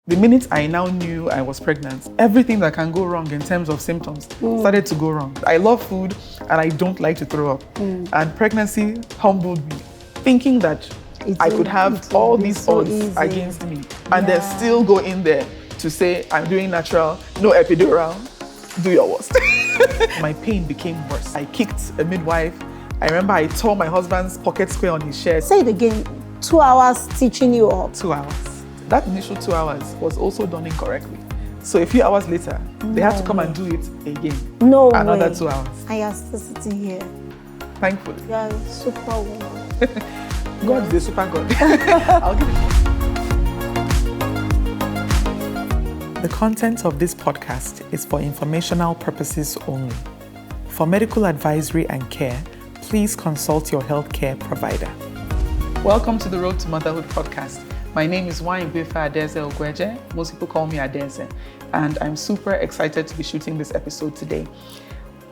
The minute I now knew I was pregnant, everything that can go wrong in terms of symptoms started to go wrong. I love food and I don't like to throw up. And pregnancy humbled me, thinking that I could have all these odds against me and then still go in there to say, I'm doing natural, no epidural, do your worst. My pain became worse. I kicked a midwife. I remember I tore my husband's pocket square on his shirt. Say it again, 2 hours teaching you up. 2 hours. That initial 2 hours was also done incorrectly. So a few hours later, they had to come and do it again. Another way. 2 hours. I am still sitting here. Thankfully. You are a superwoman. God is a super God. I'll give it. The content of this podcast is for informational purposes only. For medical advisory and care, please consult your healthcare provider. Welcome to the Road to Motherhood podcast. My name is Nwanyibuife Adaeze Ugwoeje. Most people call me Adaeze, and I'm super excited to be shooting this episode today.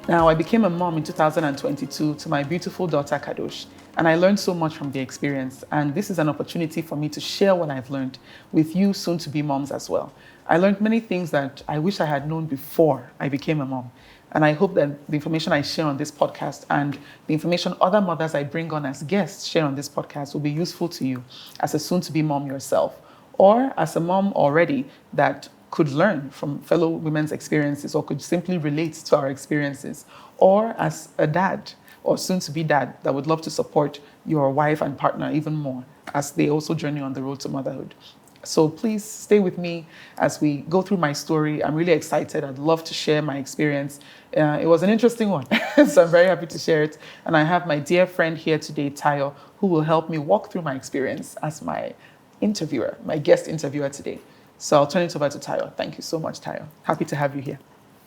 Now, I became a mom in 2022 to my beautiful daughter, Kadosh, and I learned so much from the experience, and this is an opportunity for me to share what I've learned with you soon-to-be moms as well. I learned many things that I wish I had known before I became a mom. And I hope that the information I share on this podcast and the information other mothers I bring on as guests share on this podcast will be useful to you as a soon-to-be mom yourself, or as a mom already that could learn from fellow women's experiences or could simply relate to our experiences, or as a dad or soon-to-be dad that would love to support your wife and partner even more as they also journey on the road to motherhood. So please stay with me as we go through my story. I'm really excited. I'd love to share my experience. It was an interesting one, so I'm very happy to share it. And I have my dear friend here today, Tayo, who will help me walk through my experience as my interviewer, my guest interviewer today. So I'll turn it over to Tayo. Thank you so much, Tayo. Happy to have you here.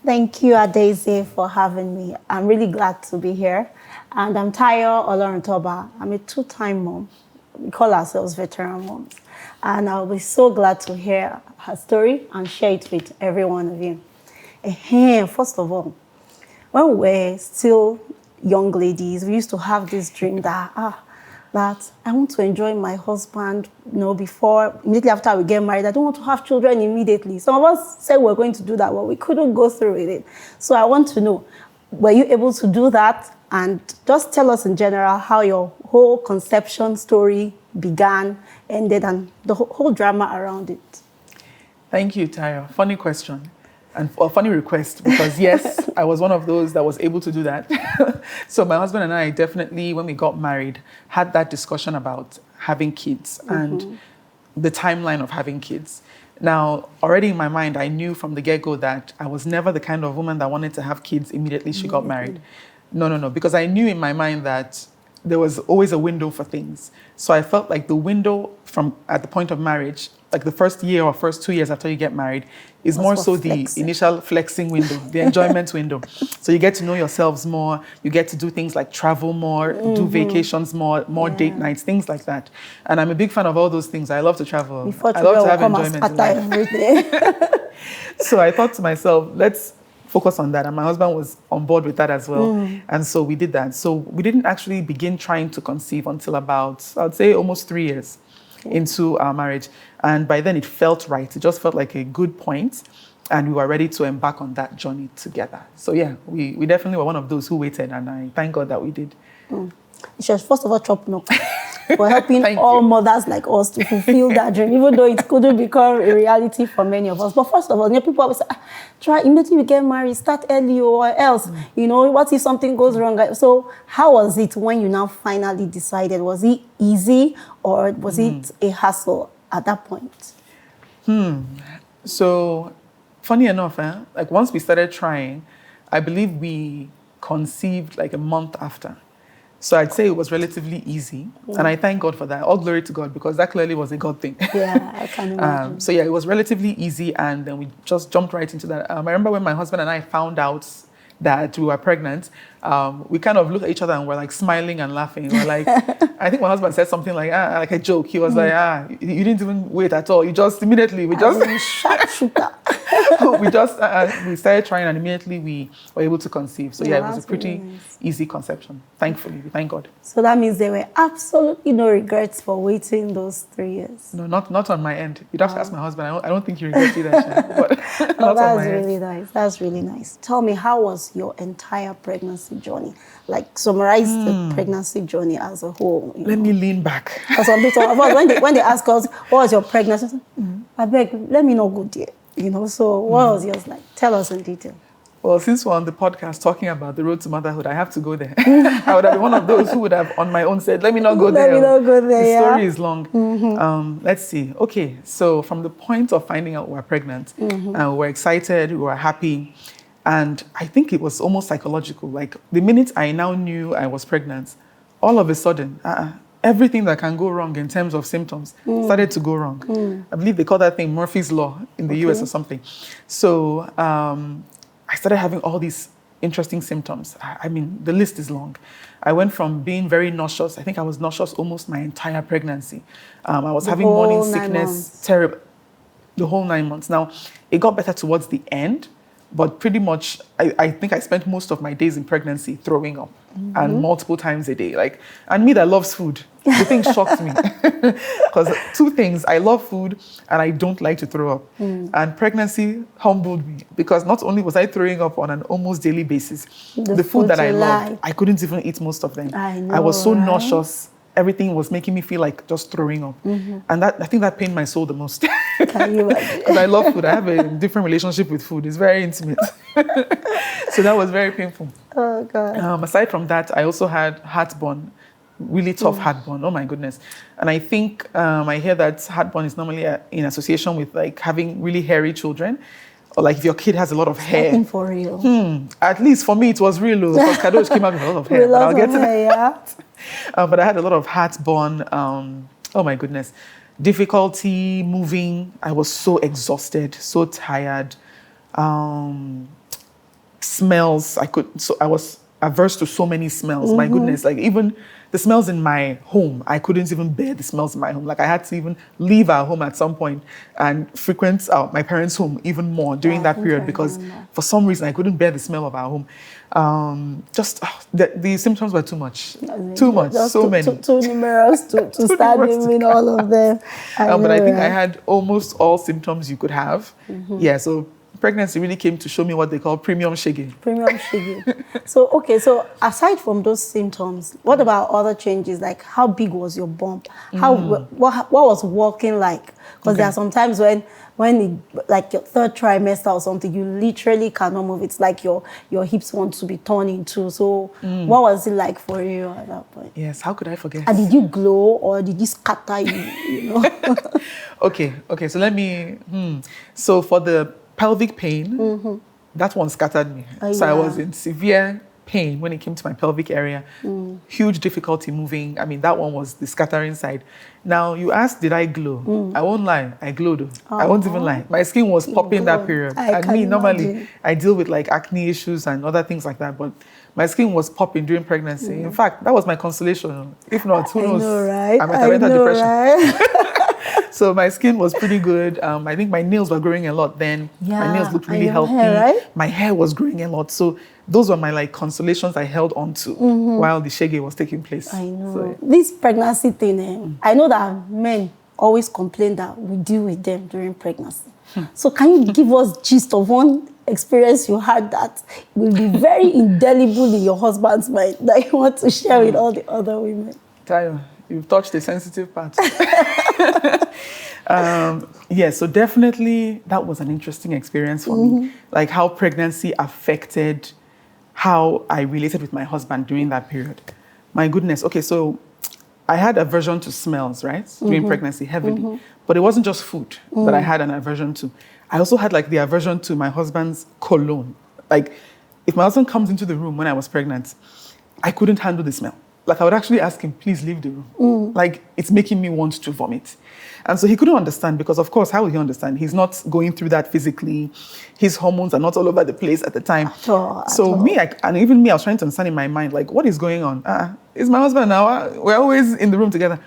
Thank you, Adaeze, for having me. I'm really glad to be here. And I'm Tayo Oloruntoba. I'm a two-time mom. We call ourselves veteran moms. And I'll be so glad to hear her story and share it with every one of you. First of all, when we were still young ladies, we used to have this dream that I want to enjoy my husband, immediately after we get married. I don't want to have children immediately. Some of us said we're going to do that, but we couldn't go through with it. So I want to know, were you able to do that? And just tell us in general how your whole conception story began, ended, and the whole drama around it. Thank you, Tayo. Funny question. And a funny request, because yes, I was one of those that was able to do that. So my husband and I definitely, when we got married, had that discussion about having kids and the timeline of having kids. Now, already in my mind, I knew from the get-go that I was never the kind of woman that wanted to have kids immediately she got married. No, because I knew in my mind that there was always a window for things. So I felt like the window from at the point of marriage, like the first year or first 2 years after you get married, is more so the initial flexing window, the enjoyment window. So you get to know yourselves more, you get to do things like travel more, do vacations more date nights, things like that. And I'm a big fan of all those things. I love to travel. I love to have enjoyment in life. So I thought to myself, let's focus on that. And my husband was on board with that as well. And so we did that. So we didn't actually begin trying to conceive until about, I'd say almost 3 years into our marriage. And by then it felt right. It just felt like a good point. And we were ready to embark on that journey together. So yeah, we definitely were one of those who waited. And I thank God that we did. Just first of all, chop no. For helping all mothers like us to fulfill that dream, even though it couldn't become a reality for many of us. But first of all, people always say, try immediately you get married, start early or else. What if something goes wrong? So how was it when you now finally decided? Was it easy or was it a hassle at that point? So funny enough, like once we started trying, I believe we conceived like a month after. So I'd say it was relatively easy. And I thank God for that. All glory to God, because that clearly was a God thing. Yeah, I can imagine. So yeah, it was relatively easy. And then we just jumped right into that. I remember when my husband and I found out that we were pregnant, we kind of looked at each other and we're like smiling and laughing. We're like, I think my husband said something like a joke. He was like, you didn't even wait at all. You just immediately, we started trying and immediately we were able to conceive. So yeah, it was a pretty easy conception. Thankfully, we thank God. So that means there were absolutely no regrets for waiting those 3 years. No, not on my end. You'd have to ask my husband. I don't think he regretted that. But that's really nice. That's really nice. Tell me, how was your entire pregnancy journey? Like, summarize the pregnancy journey as a whole. Let me lean back. Some people, when they ask us, what was your pregnancy? I beg, let me not go there. So what was yours like? Tell us in detail. Well, since we're on the podcast talking about the road to motherhood, I have to go there. I would have been one of those who would have on my own said, let me not go there. Let me not go there, The story is long. Let's see. Okay, so from the point of finding out we were pregnant, we were excited, we were happy. And I think it was almost psychological. Like the minute I now knew I was pregnant, all of a sudden, everything that can go wrong in terms of symptoms started to go wrong. I believe they call that thing Murphy's Law in the US or something. So I started having all these interesting symptoms. I mean, the list is long. I went from being very nauseous. I think I was nauseous almost my entire pregnancy. I was having morning sickness, terrible, the whole 9 months. Now, it got better towards the end. But pretty much, I think I spent most of my days in pregnancy throwing up and multiple times a day. And me that loves food, the thing shocked me. Because two things, I love food and I don't like to throw up. And pregnancy humbled me because not only was I throwing up on an almost daily basis, the food that I loved, I couldn't even eat most of them. I was so nauseous. Everything was making me feel like just throwing up. And I think that pained my soul the most. Can you imagine? Because I love food. I have a different relationship with food. It's very intimate. So that was very painful. Oh, God. Aside from that, I also had heartburn, really tough heartburn. Oh, my goodness. And I think I hear that heartburn is normally in association with like having really hairy children. Or like if your kid has a lot of hair. Nothing for real. At least for me, it was real. Because Kadosh came out with a lot of hair. But I'll get to that. But I had a lot of heartburn. Oh my goodness. Difficulty moving. I was so exhausted, so tired. Smells. I was averse to so many smells. My goodness. Like even the smells in my home, I couldn't even bear the smells in my home. Like I had to even leave our home at some point and frequent my parents' home even more during that period because for some reason I couldn't bear the smell of our home. The symptoms were too much. So many. Too numerous to start naming all of them. But I think I had almost all symptoms you could have. Yeah, so pregnancy really came to show me what they call premium shege. Premium shege. So aside from those symptoms, what about other changes? Like how big was your bump? What was walking like? Because there are some times when like your third trimester or something, you literally cannot move. It's like your hips want to be torn in two. So what was it like for you at that point? Yes, how could I forget? And did you glow or did you scatter you know? Okay, so let me, So for the pelvic pain, that one scattered me. So I was in severe pain when it came to my pelvic area. Huge difficulty moving. I mean, that one was the scattering side. Now, you asked, did I glow? I won't lie. I glowed. I won't even lie. My skin was popping that period. Normally, I deal with like acne issues and other things like that, but my skin was popping during pregnancy. In fact, that was my consolation. If not, who knows? I might have entered depression. Right? So my skin was pretty good. I think my nails were growing a lot then. My nails looked really healthy. Hair, right? My hair was growing a lot. So those were my like consolations I held on to while the shege was taking place. I know. So, this pregnancy thing, I know that men always complain that we deal with them during pregnancy. So can you give us gist of one experience you had that will be very indelible in your husband's mind that you want to share with all the other women? Tayo, you've touched a sensitive part. So definitely that was an interesting experience for me. Like how pregnancy affected how I related with my husband during that period. My goodness. Okay, so I had aversion to smells, right? During pregnancy, heavily. But it wasn't just food that I had an aversion to. I also had like the aversion to my husband's cologne. Like if my husband comes into the room when I was pregnant, I couldn't handle the smell. like I would actually ask him, please leave the room. Like it's making me want to vomit. And so he couldn't understand because of course, how will he understand? He's not going through that physically. His hormones are not all over the place at the time. At all. And even me, I was trying to understand in my mind, like what is going on? It's my husband now. We're always in the room together.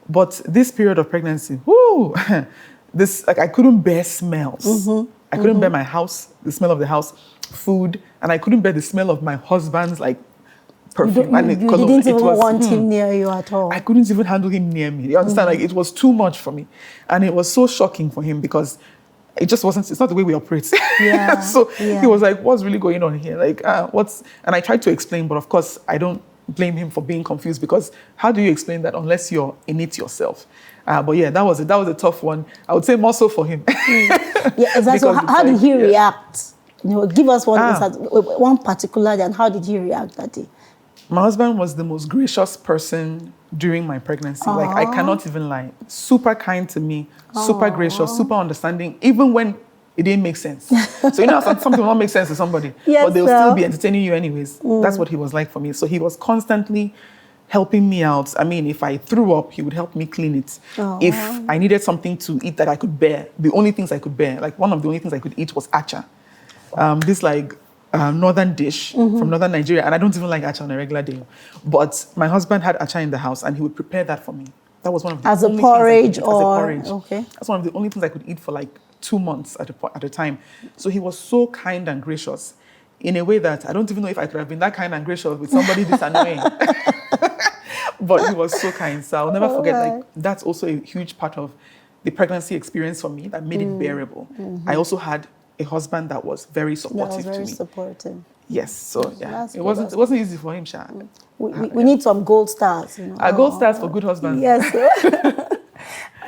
But this period of pregnancy, I couldn't bear smells. I couldn't bear my house, the smell of the house, food, and I couldn't bear the smell of my husband's like perfume. You didn't even want him near you at all. I couldn't even handle him near me. You understand? Like it was too much for me. And it was so shocking for him because it just wasn't, it's not the way we operate. Yeah. He was like, what's really going on here? Like, and I tried to explain, but of course I don't blame him for being confused because how do you explain that unless you're in it yourself? But yeah, that was a tough one. I would say more so for him. Yeah, exactly. So how did he react? Give us one particular day, and how did he react that day? My husband was the most gracious person during my pregnancy. Like, I cannot even lie. Super kind to me, super gracious, super understanding, even when it didn't make sense. So, something will not make sense to somebody, but they'll still be entertaining you anyways. That's what he was like for me. So he was constantly helping me out. I mean, if I threw up, he would help me clean it. If I needed something to eat that I could bear, the only things I could bear, like one of the only things I could eat was acha. Northern dish from northern Nigeria, and I don't even like acha on a regular day. But my husband had acha in the house, and he would prepare that for me. That was one of the as only a porridge things I could eat, as a porridge. Okay. That's one of the only things I could eat for like 2 months at a time. So he was so kind and gracious in a way that I don't even know if I could have been that kind and gracious with somebody this annoying. But he was so kind. So I'll never forget. Like that's also a huge part of the pregnancy experience for me that made it bearable. I also had a husband that was very supportive to me. Supportive. Yes, so yeah, it wasn't easy for him, Sha. We need some gold stars, Gold stars for good husbands. Yes.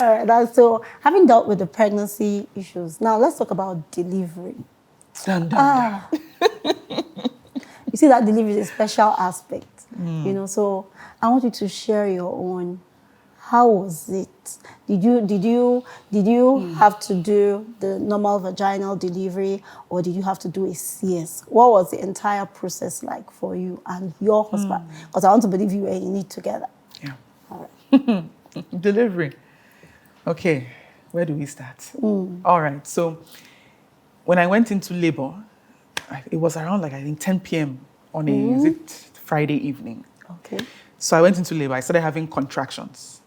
All right. So having dealt with the pregnancy issues, now let's talk about delivery. Dun, dun, dun. You see that delivery is a special aspect, So I want you to share your own. How was it? Did you have to do the normal vaginal delivery, or did you have to do a CS? What was the entire process like for you and your husband? Because I want to believe you were in it together. Yeah. All right. Delivery. Okay, where do we start? All right. So when I went into labor, it was around I think 10 p.m. on a Friday evening. Okay. So I went into labor. I started having contractions.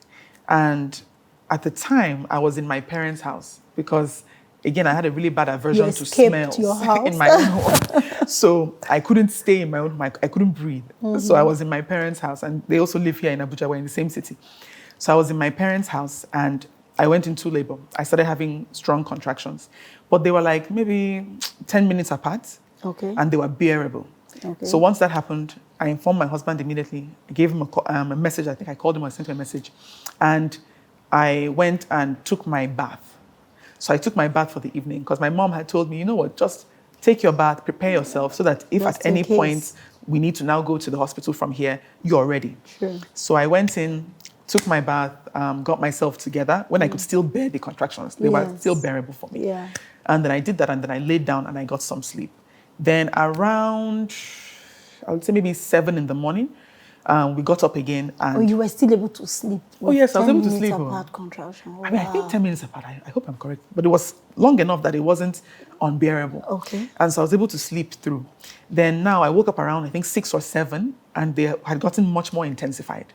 And at the time, I was in my parents' house because, again, I had a really bad aversion to smells in my own home. So I couldn't stay in my own, I couldn't breathe. So I was in my parents' house, and they also live here in Abuja. We're in the same city. So I was in my parents' house, and I went into labor. I started having strong contractions, but they were like maybe 10 minutes apart, and they were bearable. Okay. So once that happened, I informed my husband immediately. I gave him a message. I think I called him or sent him a message. And I went and took my bath. So I took my bath for the evening because my mom had told me, you know what, just take your bath, prepare yourself so that if at any point we need to now go to the hospital from here, you're ready. Sure. So I went in, took my bath, got myself together when I could still bear the contractions. They were still bearable for me. Yeah. And then I did that, and then I laid down and I got some sleep. Then around, I would say maybe 7 in the morning, we got up again. And you were still able to sleep? Oh, yes, I was able to sleep. 10 minutes apart contraction. I mean, I think 10 minutes apart. I hope I'm correct. But it was long enough that it wasn't unbearable. Okay. And so I was able to sleep through. Then now I woke up around, I think, 6 or 7, and they had gotten much more intensified.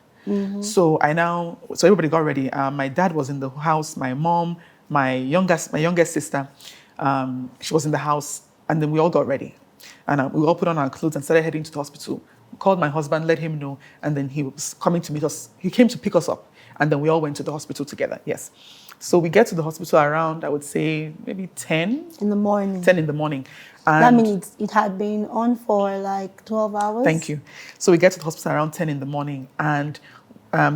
So everybody got ready. My dad was in the house, my mom, my youngest sister, she was in the house. And then we all got ready. And we all put on our clothes and started heading to the hospital. Called my husband, let him know. And then he was coming to meet us. He came to pick us up. And then we all went to the hospital together, yes. So we get to the hospital around, I would say, maybe 10. In the morning. 10 in the morning. And that means it had been on for like 12 hours? Thank you. So we get to the hospital around 10 in the morning. And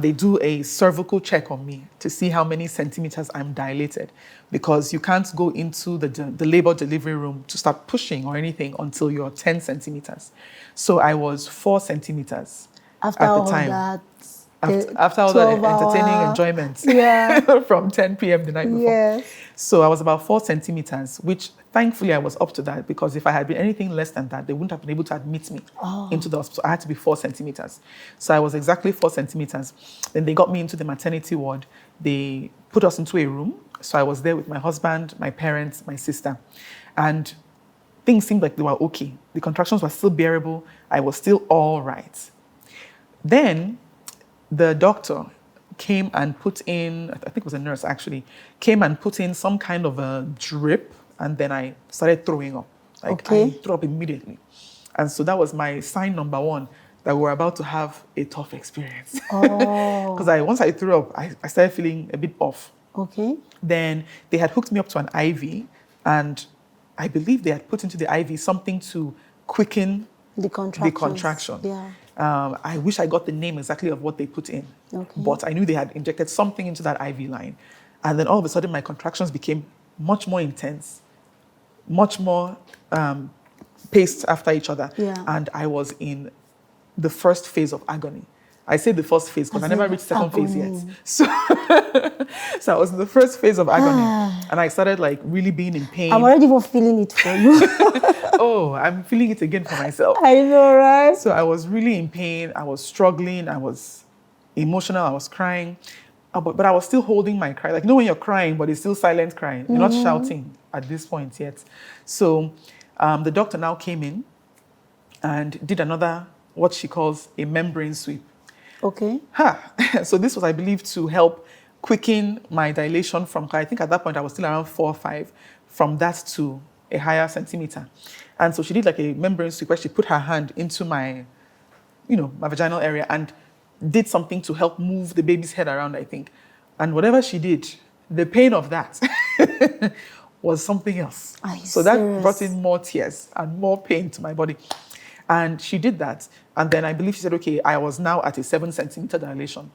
they do a cervical check on me to see how many centimeters I'm dilated, because you can't go into the labor delivery room to start pushing or anything until you're 10 centimeters. So I was 4 centimeters after at the all time. That. after all the entertaining enjoyment from 10 p.m. the night before. Yes. So I was about 4 centimeters, which thankfully I was up to that, because if I had been anything less than that, they wouldn't have been able to admit me into the hospital. I had to be 4 centimeters. So I was exactly 4 centimeters. Then they got me into the maternity ward. They put us into a room. So I was there with my husband, my parents, my sister. And things seemed like they were okay. The contractions were still bearable. I was still all right. Then the doctor came and put in, I think it was a nurse actually, came and put in some kind of a drip, and then I started throwing up. I threw up immediately. And so that was my sign number 1 that we were about to have a tough experience. Because once I threw up, I started feeling a bit off. Okay. Then they had hooked me up to an IV, and I believe they had put into the IV something to quicken the contraction. Yeah. I wish I got the name exactly of what they put in, but I knew they had injected something into that IV line. And then all of a sudden, my contractions became much more intense, much more paced after each other. Yeah. And I was in the first phase of agony. I say the first phase because I never reached second phase yet. So I was in the first phase of agony, and I started like really being in pain. I'm already even feeling it for you. Oh, I'm feeling it again for myself. I know, right? So I was really in pain. I was struggling. I was emotional. I was crying. But I was still holding my cry. Like, you know when you're crying, but it's still silent crying. You're not shouting at this point yet. So the doctor now came in and did another, what she calls a membrane sweep. Okay. So this was, I believe, to help quicken my dilation from, I think at that point I was still around 4 or 5, from that to a higher centimeter. And so she did like a membrane sweep where she put her hand into my, my vaginal area and did something to help move the baby's head around, I think. And whatever she did, the pain of that was something else. So that brought in more tears and more pain to my body. And she did that. And then I believe she said, okay, I was now at a 7 centimeter dilation.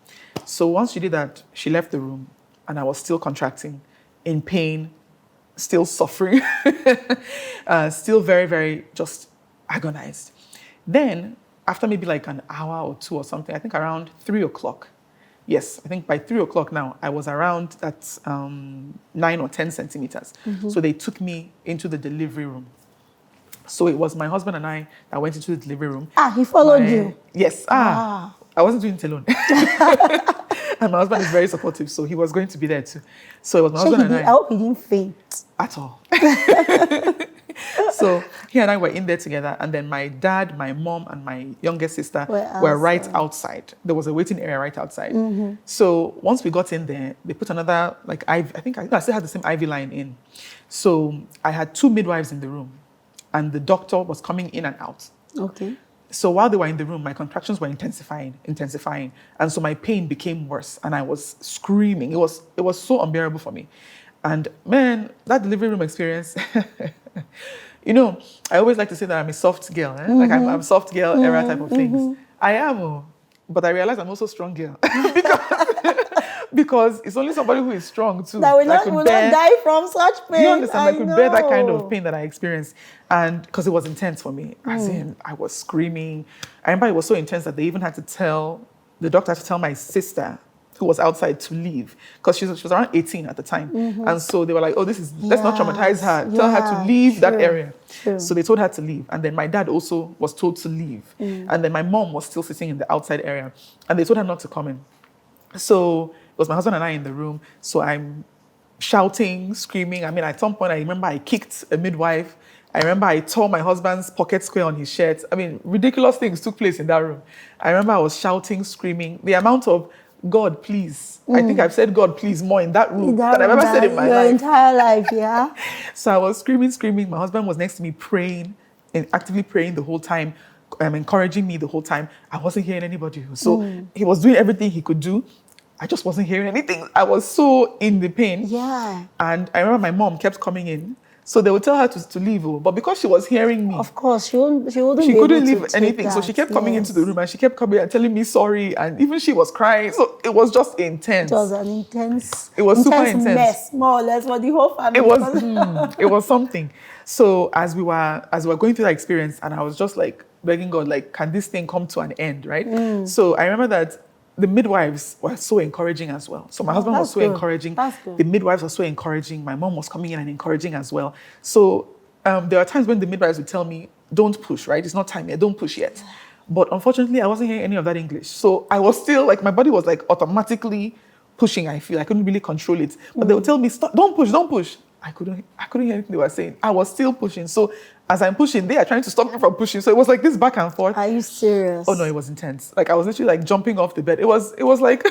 So once she did that, she left the room and I was still contracting, in pain, still suffering, still very, very just agonized. Then after maybe like an hour or 2 or something, I think around 3 o'clock. Yes, I think by 3 o'clock now, I was around that 9 or 10 centimeters. So they took me into the delivery room. So it was my husband and I that went into the delivery room. He followed you? Yes. I wasn't doing it alone. And my husband is very supportive, so he was going to be there too. So it was my husband and I. I hope he didn't faint. At all. So he and I were in there together, and then my dad, my mom, and my youngest sister were right outside. There was a waiting area right outside. So once we got in there, they put another, like, I think I still had the same IV line in. So I had 2 midwives in the room, and the doctor was coming in and out. Okay. So while they were in the room, my contractions were intensifying. And so my pain became worse, and I was screaming. It was so unbearable for me. And man, that delivery room experience, I always like to say that I'm a soft girl. Like I'm a soft girl era type of things. I am, but I realize I'm also a strong girl. Because it's only somebody who is strong too that will not die from such pain. You understand? I could bear that kind of pain that I experienced, and because it was intense for me. As in, I was screaming. I remember it was so intense that they even had to tell the doctor to tell my sister, who was outside, to leave, because she was around 18 at the time, and so they were like, "Oh, let's not traumatize her. Tell her to leave that area." So they told her to leave, and then my dad also was told to leave, and then my mom was still sitting in the outside area, and they told her not to come in. So it was my husband and I in the room. So I'm shouting, screaming. I mean, at some point, I remember I kicked a midwife. I remember I tore my husband's pocket square on his shirt. I mean, ridiculous things took place in that room. I remember I was shouting, screaming. The amount of God, please. I think I've said God, please more in that room than I've ever said in my life. Your entire life, yeah. So I was screaming. My husband was next to me praying and actively praying the whole time, encouraging me the whole time. I wasn't hearing anybody. So he was doing everything he could do. I just wasn't hearing anything. I was so in the pain. Yeah. And I remember my mom kept coming in. So they would tell her to leave. But because she was hearing me. Of course, she couldn't leave anything. That. So she kept coming into the room and she kept coming and telling me sorry. And even she was crying. So it was just intense. It was an intense. It was super intense. Mess, more or less, for the whole family. It was something. So as we were going through that experience, and I was just like begging God, like, can this thing come to an end, right? So I remember that the midwives were so encouraging as well. So my husband was so encouraging. That's good. The midwives were so encouraging. My mom was coming in and encouraging as well. So there are times when the midwives would tell me, don't push, right? It's not time yet, don't push yet. But unfortunately, I wasn't hearing any of that English. So I was still like, my body was like automatically pushing, I feel. I couldn't really control it. But they would tell me, stop, don't push, don't push. I couldn't hear anything they were saying. I was still pushing. So as I'm pushing, they are trying to stop me from pushing. So it was like this back and forth. Are you serious? Oh no, it was intense. Like I was literally like jumping off the bed. It was like,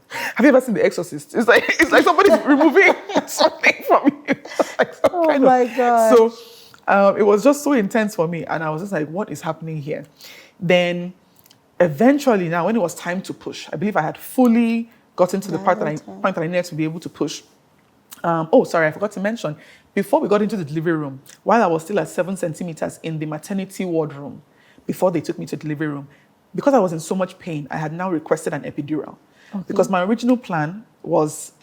have you ever seen The Exorcist? It's like somebody's removing something from you. Like oh my God. So it was just so intense for me. And I was just like, what is happening here? Then eventually now when it was time to push, I believe I had fully gotten to the point that I needed to be able to push. I forgot to mention, before we got into the delivery room, while I was still at 7 centimeters in the maternity ward room, before they took me to the delivery room, because I was in so much pain, I had now requested an epidural. Okay. Because my original plan was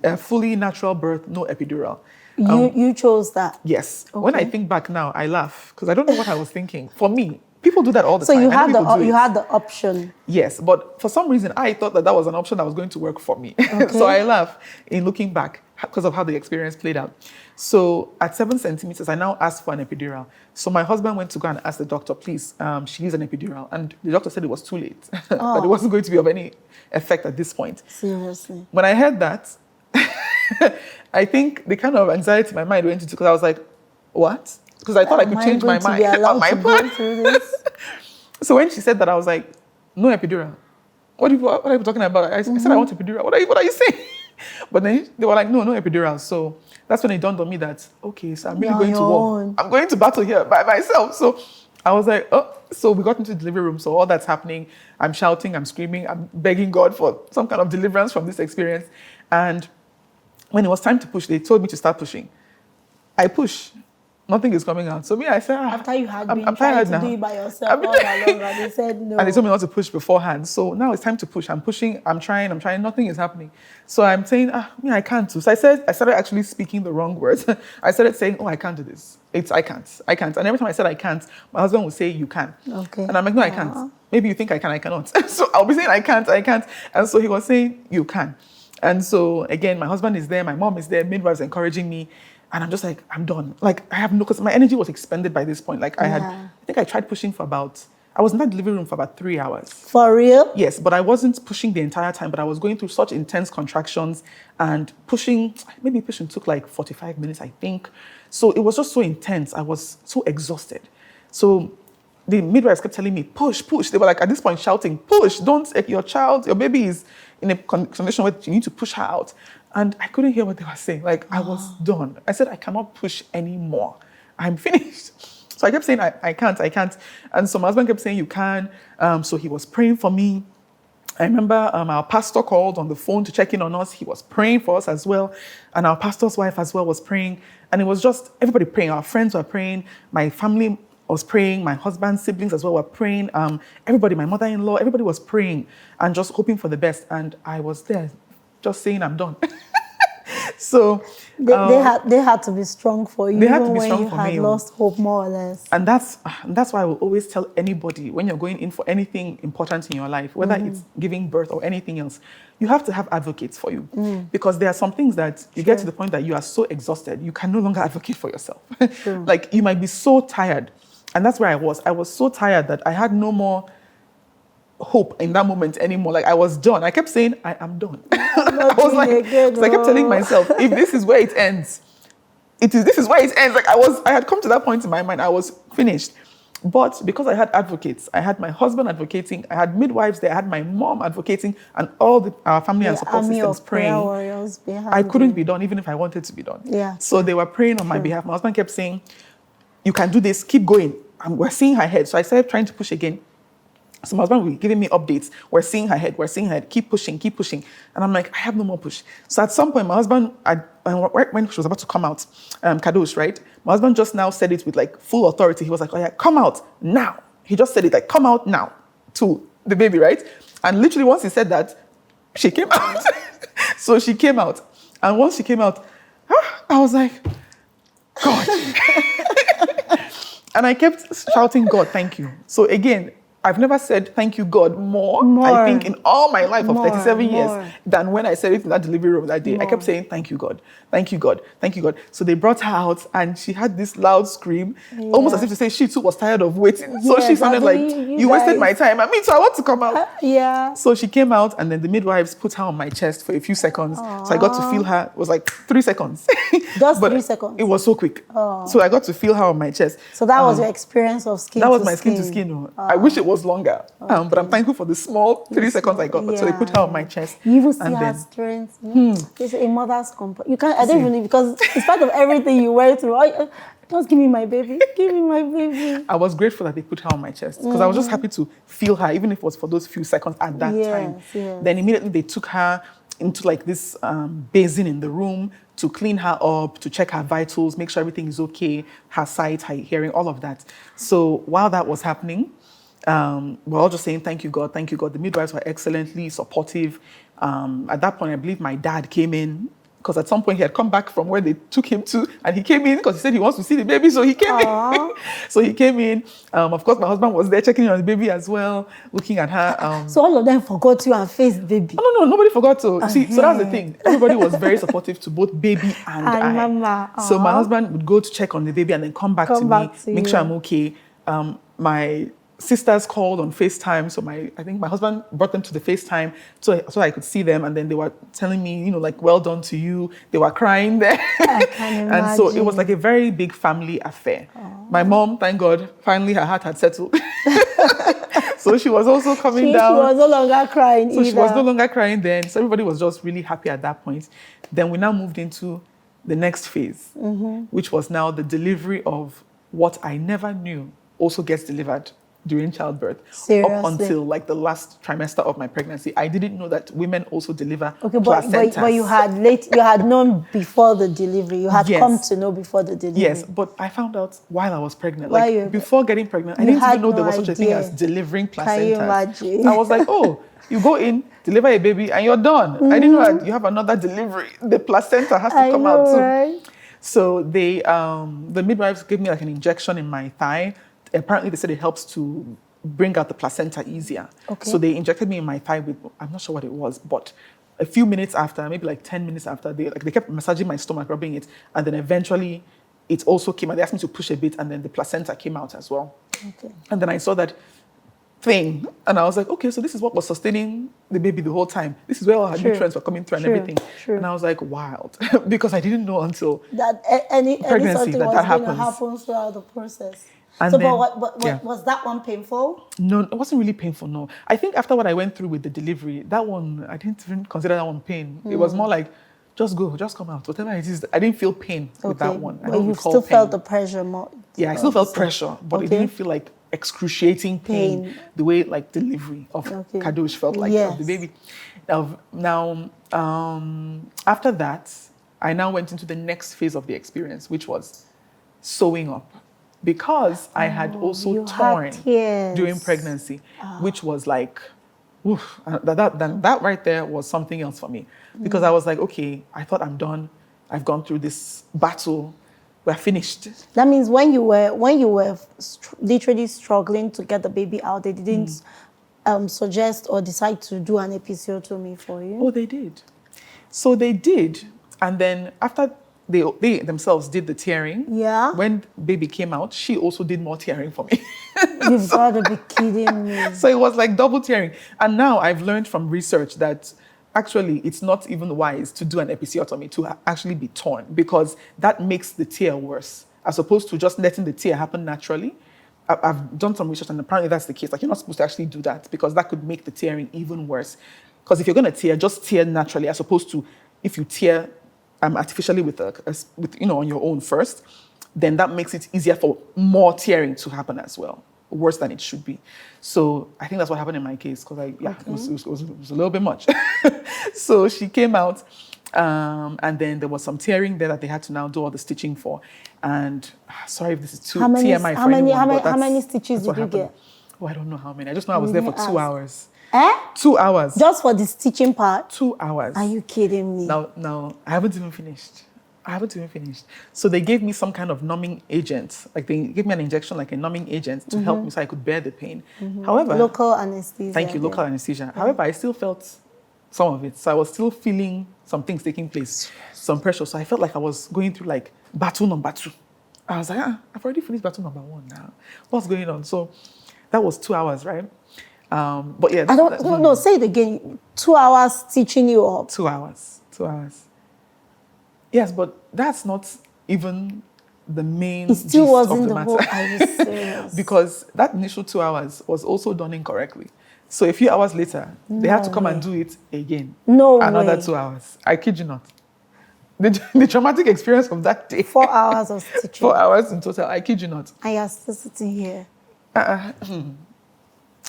a fully natural birth, no epidural. You chose that? Yes. Okay. When I think back now, I laugh because I don't know what I was thinking. For me, people do that all the time. So you had the option. Yes, but for some reason, I thought that was an option that was going to work for me. Okay. So I laugh in looking back because of how the experience played out. So at 7 centimeters, I now asked for an epidural. So my husband went to go and ask the doctor, please, she needs an epidural. And the doctor said it was too late, that it wasn't going to be of any effect at this point. Seriously. When I heard that, I think the kind of anxiety my mind went into, because I was like, what? Because I thought I could change my mind on my plan. So when she said that, I was like, no epidural. What are you talking about? I said, I want epidural. What are you saying? But then they were like, no epidural. So that's when it dawned on me that, okay, so I'm really going to war. I'm going to battle here by myself. So I was like, oh. So we got into the delivery room. So all that's happening, I'm shouting, I'm screaming, I'm begging God for some kind of deliverance from this experience. And when it was time to push, they told me to start pushing. I push. Nothing is coming out. So me, I said, after you had been trying to do it by yourself all along, and they said no. And they told me not to push beforehand. So now it's time to push. I'm pushing, I'm trying, nothing is happening. So I'm saying, I can't do. So I started actually speaking the wrong words. I started saying, I can't do this. I can't. And every time I said I can't, my husband would say, you can. Okay. And I'm like, no, I can't. Maybe you think I can, I cannot. So I'll be saying, I can't. And so he was saying, you can. And so again, my husband is there, my mom is there, midwives encouraging me. And I'm just like, I'm done. Like, I have because my energy was expended by this point. Like, I think I tried pushing I was in that delivery room for about 3 hours. For real? Yes, but I wasn't pushing the entire time, but I was going through such intense contractions and pushing took like 45 minutes, I think. So it was just so intense. I was so exhausted. So the midwives kept telling me, push. They were like, at this point, shouting, push, your baby is in a condition where you need to push her out. And I couldn't hear what they were saying. Like, I was done. I said, I cannot push anymore. I'm finished. So I kept saying, I can't. And so my husband kept saying, you can. So he was praying for me. I remember our pastor called on the phone to check in on us. He was praying for us as well. And our pastor's wife as well was praying. And it was just everybody praying. Our friends were praying. My family was praying. My husband's siblings as well were praying. Everybody, my mother-in-law, everybody was praying and just hoping for the best. And I was there just saying I'm done. So they had to be strong for you. They had to be strong when for you me. had lost hope, more or less. And that's why I will always tell anybody when you're going in for anything important in your life, whether it's giving birth or anything else, you have to have advocates for you. Because there are some things that you get to the point that you are so exhausted, you can no longer advocate for yourself. Like, you might be so tired. And that's where I was. I was so tired that I had no more hope in that moment anymore. Like, I was done. I kept saying, I am done. I was like, because I kept telling myself, if this is where it ends, this is where it ends. Like, I had come to that point in my mind, I was finished. But because I had advocates, I had my husband advocating, I had midwives there, I had my mom advocating, and all our family and support systems praying. I couldn't be done, even if I wanted to be done. Yeah. So they were praying on my behalf. My husband kept saying, you can do this, keep going. And we're seeing her head. So I started trying to push again. So my husband was giving me updates. We're seeing her head, keep pushing. And I'm like, I have no more push. So at some point, my husband, when she was about to come out, Kadosh, right? My husband just now said it with like full authority. He was like, oh yeah, come out now. He just said it like, come out now to the baby, right? And literally once he said that, she came out. So she came out. And once she came out, I was like, God. And I kept shouting, God, thank you. So again, I've never said thank you, God, more. I think in all my life of 37 years than when I said it in that delivery room that day. I kept saying, thank you, God. Thank you, God. Thank you, God. So they brought her out and she had this loud scream, almost as if to say she too was tired of waiting. So she sounded like, you wasted my time. I mean, so I want to come out. So she came out and then the midwives put her on my chest for a few seconds. So I got to feel her. It was like 3 seconds. Just 3 seconds? It was so quick. So I got to feel her on my chest. So that was your experience of skin to skin? That was my skin to skin. I wish it was longer. But I'm thankful for the small 3 seconds I got. So they put her on my chest. You even see her strength. It's a mother's comfort. You can't, I don't even, because it's part of everything you went through. Just give me my baby. Give me my baby. I was grateful that they put her on my chest because I was just happy to feel her, even if it was for those few seconds at that time. Then immediately they took her into like this basin in the room to clean her up, to check her vitals, make sure everything is okay, her sight, her hearing, all of that. So while that was happening, we're all just saying, thank you, God, thank you, God. The midwives were excellently supportive. At that point, I believe my dad came in because at some point he had come back from where they took him to, and he came in because he said he wants to see the baby, so he came in. So he came in. Of course, my husband was there checking on the baby as well, looking at her. So all of them forgot you and faced baby? No, nobody forgot to. See, so that's the thing. Everybody was very supportive to both baby and I. Mama. So my husband would go to check on the baby and then come back to me, make sure I'm okay. My sisters called on FaceTime, so I think my husband brought them to the FaceTime so I could see them, and then they were telling me, like, well done to you. They were crying there. I can imagine. And so it was like a very big family affair. My mom, thank God, finally her heart had settled. So she was also coming down. She was no longer crying So she was no longer crying then. So everybody was just really happy at that point. Then we now moved into the next phase, which was now the delivery of what I never knew also gets delivered during childbirth. Seriously? Up until like the last trimester of my pregnancy. I didn't know that women also deliver placentas. But you had known before the delivery. You had come to know before the delivery. Yes, but I found out while I was pregnant. Before getting pregnant, I didn't even know there was such a thing as delivering placentas. Can you imagine? I was like, oh, you go in, deliver a baby, and you're done. I didn't know that you have another delivery. The placenta has to come out too. Right? So they, the midwives gave me like an injection in my thigh. Apparently, they said it helps to bring out the placenta easier. Okay. So they injected me in my thigh with, I'm not sure what it was, but a few minutes after, maybe like 10 minutes after, they kept massaging my stomach, rubbing it, and then eventually it also came out. They asked me to push a bit, and then the placenta came out as well. Okay. And then I saw that thing, and I was like, okay, so this is what was sustaining the baby the whole time. This is where all her nutrients were coming through and everything. And I was like, wild, because I didn't know until that any pregnancy that happens. Going to happen throughout the process. And so, then, was that one painful? No, it wasn't really painful, no. I think after what I went through with the delivery, that one, I didn't even consider that one pain. It was more like, just go, just come out, whatever it is. I didn't feel pain with that one. But you still felt the pressure more? Yeah, I still felt pressure, but it didn't feel like excruciating pain the way like delivery of Kadosh felt like of the baby. Now, after that, I now went into the next phase of the experience, which was sewing up. Because I had also torn during pregnancy, which was like, oof, that right there was something else for me. Because I was like, okay, I thought I'm done. I've gone through this battle. We're finished. That means when you were literally struggling to get the baby out, they didn't suggest or decide to do an episiotomy for you? Oh, they did. So they did. And then after they themselves did the tearing. Yeah. When baby came out, she also did more tearing for me. You've got to be kidding me. So it was like double tearing. And now I've learned from research that actually it's not even wise to do an episiotomy to actually be torn, because that makes the tear worse, as opposed to just letting the tear happen naturally. I've done some research and apparently that's the case. Like, you're not supposed to actually do that, because that could make the tearing even worse. Because if you're going to tear, just tear naturally, as opposed to if you tear artificially with on your own first, then that makes it easier for more tearing to happen as well, worse than it should be. So I think that's what happened in my case, because it was a little bit much. So she came out, and then there was some tearing there that they had to now do all the stitching for. And sorry if this is too TMI for anyone, how many stitches did you get? Oh, I don't know how many. I just know I was there for 2 hours. 2 hours. Just for the stitching part? 2 hours. Are you kidding me? No, I haven't even finished. I haven't even finished. So they gave me some kind of numbing agent. Like they gave me an injection, like a numbing agent to help me so I could bear the pain. However, local anesthesia. thank you, local anesthesia. However, I still felt some of it. So I was still feeling some things taking place, some pressure. So I felt like I was going through like battle number 2. I was like, I've already finished battle number 1 now. What's going on? So that was 2 hours, right? But yeah. No, say it again. 2 hours teaching you up. 2 hours. 2 hours. Yes, but that's not even the main It still gist wasn't of the the matter. whole. Are you serious? Because that initial 2 hours was also done incorrectly. So a few hours later, they had to come and do it again. No Another way. 2 hours. I kid you not. The traumatic experience of that day. 4 hours of teaching. 4 hours in total. I kid you not. And you're still sitting here.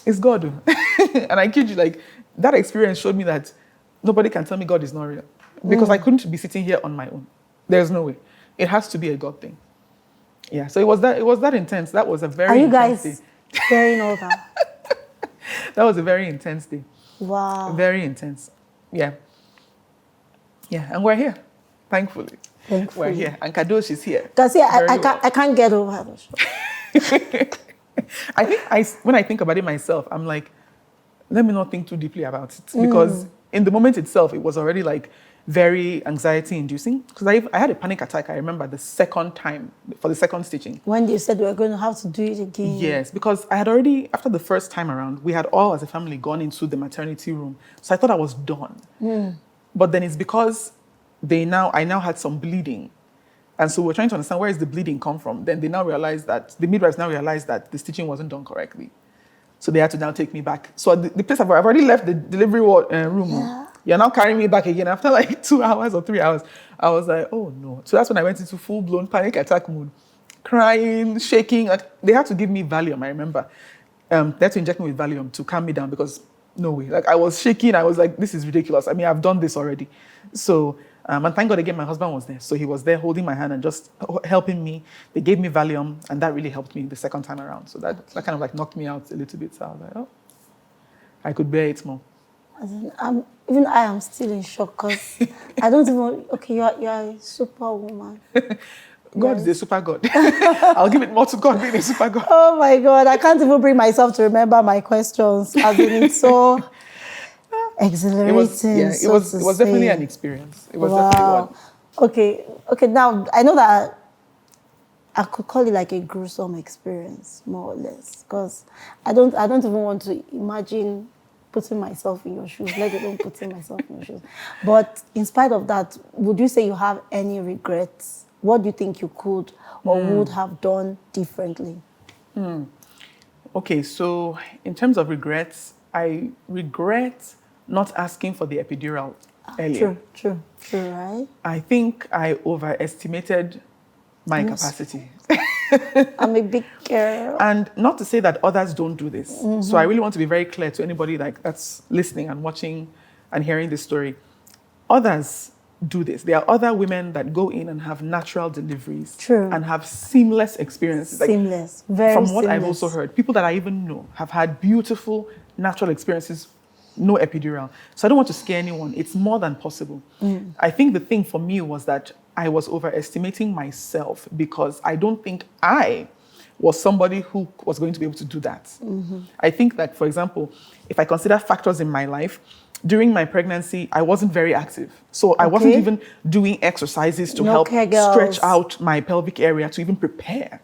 It's God. And I kid you, like, that experience showed me that nobody can tell me God is not real. Because I couldn't be sitting here on my own. There's no way. It has to be a God thing. Yeah, so it was that intense. That was a very Are you intense guys day. hearing all that? That was a very intense day. Wow. Very intense. Yeah. Yeah, and we're here, thankfully. We're here. And Kadosh is here. Because I can't get over the show. I think when I think about it myself, I'm like, let me not think too deeply about it. Because in the moment itself, it was already like very anxiety inducing. Because I had a panic attack, I remember, the second time, for the second stitching. When they said we were going to have to do it again. Yes, because I had already, after the first time around, we had all as a family gone into the maternity room. So I thought I was done. But then it's because I now had some bleeding. And so we're trying to understand where is the bleeding come from. Then the midwives now realized that the stitching wasn't done correctly. So they had to now take me back. So the place I've already left the delivery room. Yeah. You're now carrying me back again after like 2 hours or 3 hours. I was like, oh no. So that's when I went into full-blown panic attack mode. Crying, shaking. They had to give me Valium, I remember. They had to inject me with Valium to calm me down because no way. Like I was shaking. I was like, this is ridiculous. I mean, I've done this already. So, and thank God again, my husband was there. So he was there holding my hand and just helping me. They gave me Valium and that really helped me the second time around. So that kind of like knocked me out a little bit. So I was like, oh, I could bear it more. Even I am still in shock because I don't even, okay, you're a superwoman. God is a super God. I'll give it more to God being a super God. Oh my God, I can't even bring myself to remember my questions. I've been so exhilarating. It was definitely an experience. It was definitely one. Okay, now I know that I could call it like a gruesome experience, more or less, because I don't even want to imagine putting myself in your shoes, let alone putting myself in your shoes. But in spite of that, would you say you have any regrets? What do you think you could or would have done differently? Okay, so in terms of regrets, I regret not asking for the epidural earlier. True, right? I think I overestimated my capacity. I'm a big girl. And not to say that others don't do this. So I really want to be very clear to anybody that's listening and watching and hearing this story. Others do this. There are other women that go in and have natural deliveries. True. And have seamless experiences. Seamless, very From what seamless. I've also heard, people that I even know have had beautiful natural experiences, no epidural. So I don't want to scare anyone. It's more than possible. I think the thing for me was that I was overestimating myself because I don't think I was somebody who was going to be able to do that. I think that, for example, if I consider factors in my life, during my pregnancy, I wasn't very active. So I wasn't even doing exercises to help stretch out my pelvic area to even prepare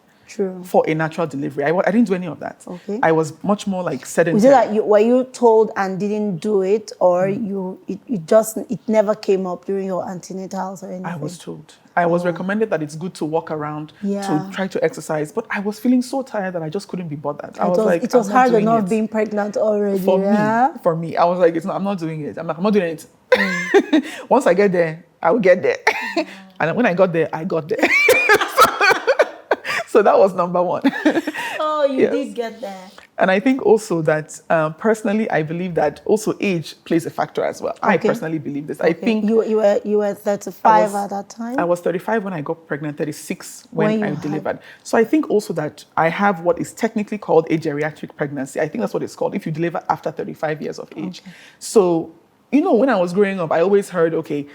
for a natural delivery. I didn't do any of that. Okay. I was much more like sedentary. Was it that were you told and didn't do it, or it never came up during your antenatals or anything? I was told. I was recommended that it's good to walk around, to try to exercise, but I was feeling so tired that I just couldn't be bothered. I was like, it was hard enough being pregnant already. For me, I was like, I'm not doing it. I'm not doing it. Once I get there, I will get there. And when I got there, I got there. So that was number one. Oh, you did get there. And I think also that personally, I believe that also age plays a factor as well. Okay. I personally believe this. I think you were 35 at that time. I was 35 when I got pregnant, 36 when I delivered. So I think also that I have what is technically called a geriatric pregnancy. I think that's what it's called if you deliver after 35 years of age. Okay. So, when I was growing up, I always heard, okay,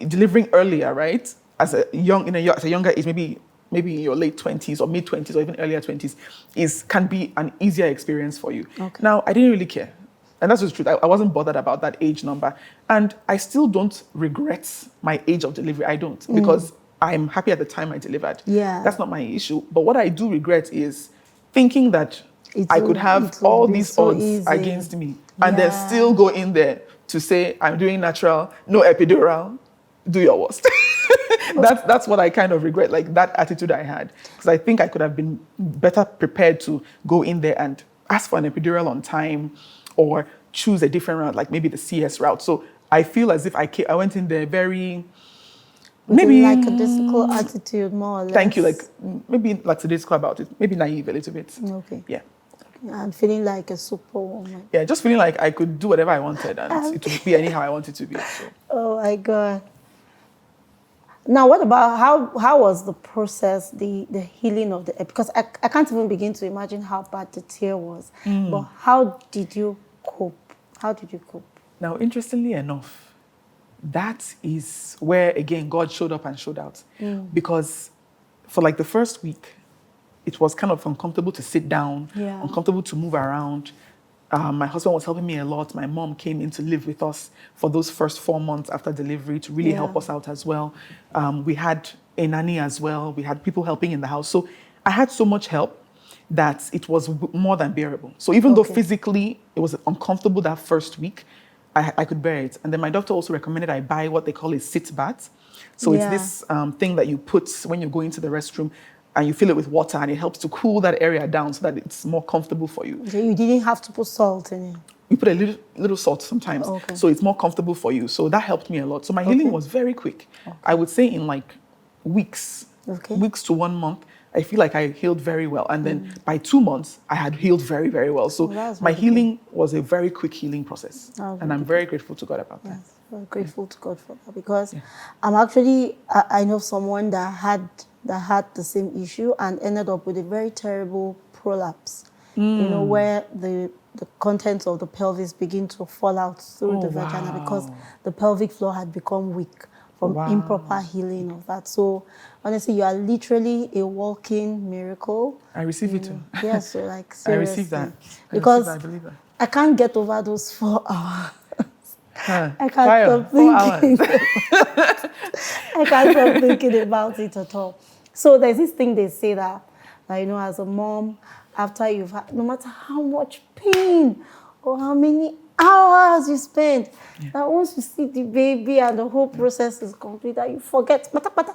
delivering earlier, right? as a younger age, maybe in your late 20s or mid 20s or even earlier 20s, can be an easier experience for you. Okay. Now, I didn't really care. And that's the truth. I wasn't bothered about that age number. And I still don't regret my age of delivery. I don't, because I'm happy at the time I delivered. Yeah. That's not my issue. But what I do regret is thinking that I could have all these odds against me and then still go in there to say, I'm doing natural, no epidural, do your worst. That's what I kind of regret, like that attitude I had. Because I think I could have been better prepared to go in there and ask for an epidural on time or choose a different route, like maybe the CS route. So I feel as if I went in there very... maybe like a difficult attitude, more or less. Thank you. Like maybe lackadaisical about it. Maybe naive a little bit. Okay. Yeah. And feeling like a superwoman. Yeah, just feeling like I could do whatever I wanted and it would be anyhow I wanted to be. So. Oh my God. Now, what about how was the process, the healing of the... Because I can't even begin to imagine how bad the tear was. But how did you cope? How did you cope? Now, interestingly enough, that is where, again, God showed up and showed out. Because for like the first week, it was kind of uncomfortable to sit down, uncomfortable to move around. My husband was helping me a lot. My mom came in to live with us for those first 4 months after delivery to really help us out as well. We had a nanny as well. We had people helping in the house. So I had so much help that it was more than bearable. So even though physically it was uncomfortable that first week, I could bear it. And then my doctor also recommended I buy what they call a sit bath. So it's this thing that you put when you go into the restroom and you fill it with water and it helps to cool that area down so that it's more comfortable for you. So you didn't have to put salt in it? You put a little salt sometimes, so it's more comfortable for you. So that helped me a lot. So my healing was very quick. I would say in like weeks to 1 month, I feel like I healed very well. And then by 2 months, I had healed very, very well. So my healing was a very quick healing process. And I'm very grateful to God about that. Yes, very grateful to God for that, because I'm actually, I know someone that had the same issue and ended up with a very terrible prolapse, you know, where the contents of the pelvis begin to fall out through the vagina because the pelvic floor had become weak from improper healing of that. So honestly, you are literally a walking miracle. I receive it too. Yes, so like seriously. I receive that. Because I believe that. I can't get over those 4 hours. I can't stop thinking. I can't stop thinking about it at all. So there's this thing they say that you know, as a mom, after you've had, no matter how much pain or how many hours you spend, that once you see the baby and the whole process is complete, that you forget.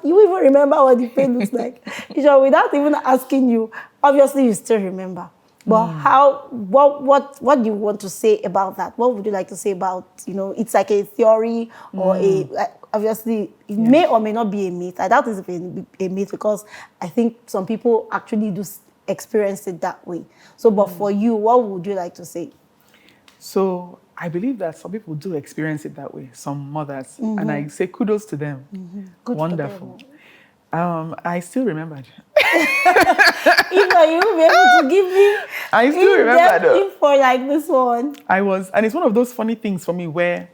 You even remember what the pain looks like. You know, without even asking you, obviously you still remember. But what do you want to say about that? What would you like to say about, you know, it's like a theory or obviously it may or may not be a myth. I doubt it's a myth because I think some people actually do experience it that way. So, but for you, what would you like to say? So I believe that some people do experience it that way, some mothers, and I say kudos to them. Good. Wonderful. I still remembered. If you will be able to give me I still remember though. For like this one. And it's one of those funny things for me where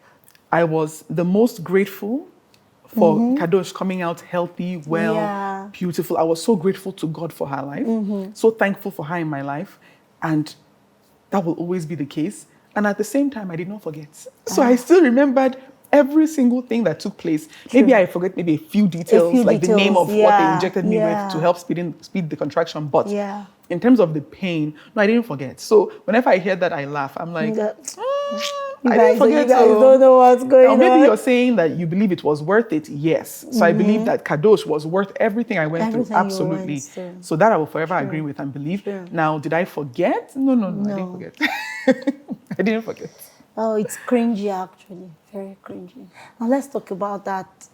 I was the most grateful for Kadosh coming out healthy, well, beautiful. I was so grateful to God for her life, so thankful for her in my life, and that will always be the case. And at the same time, I did not forget. So I still remembered every single thing that took place. Maybe I forget maybe a few details, the name of what they injected me with to help speed the contraction. But in terms of the pain, no, I didn't forget. So whenever I hear that, I laugh. I'm like, I didn't forget. You guys don't know what's going on. Maybe you're saying that you believe it was worth it. Yes. So I believe that Kadosh was worth everything I went through. Absolutely. So that I will forever agree with and believe. Now, did I forget? No, I didn't forget. I didn't forget. Oh, it's cringy actually. Very cringy. Now let's talk about that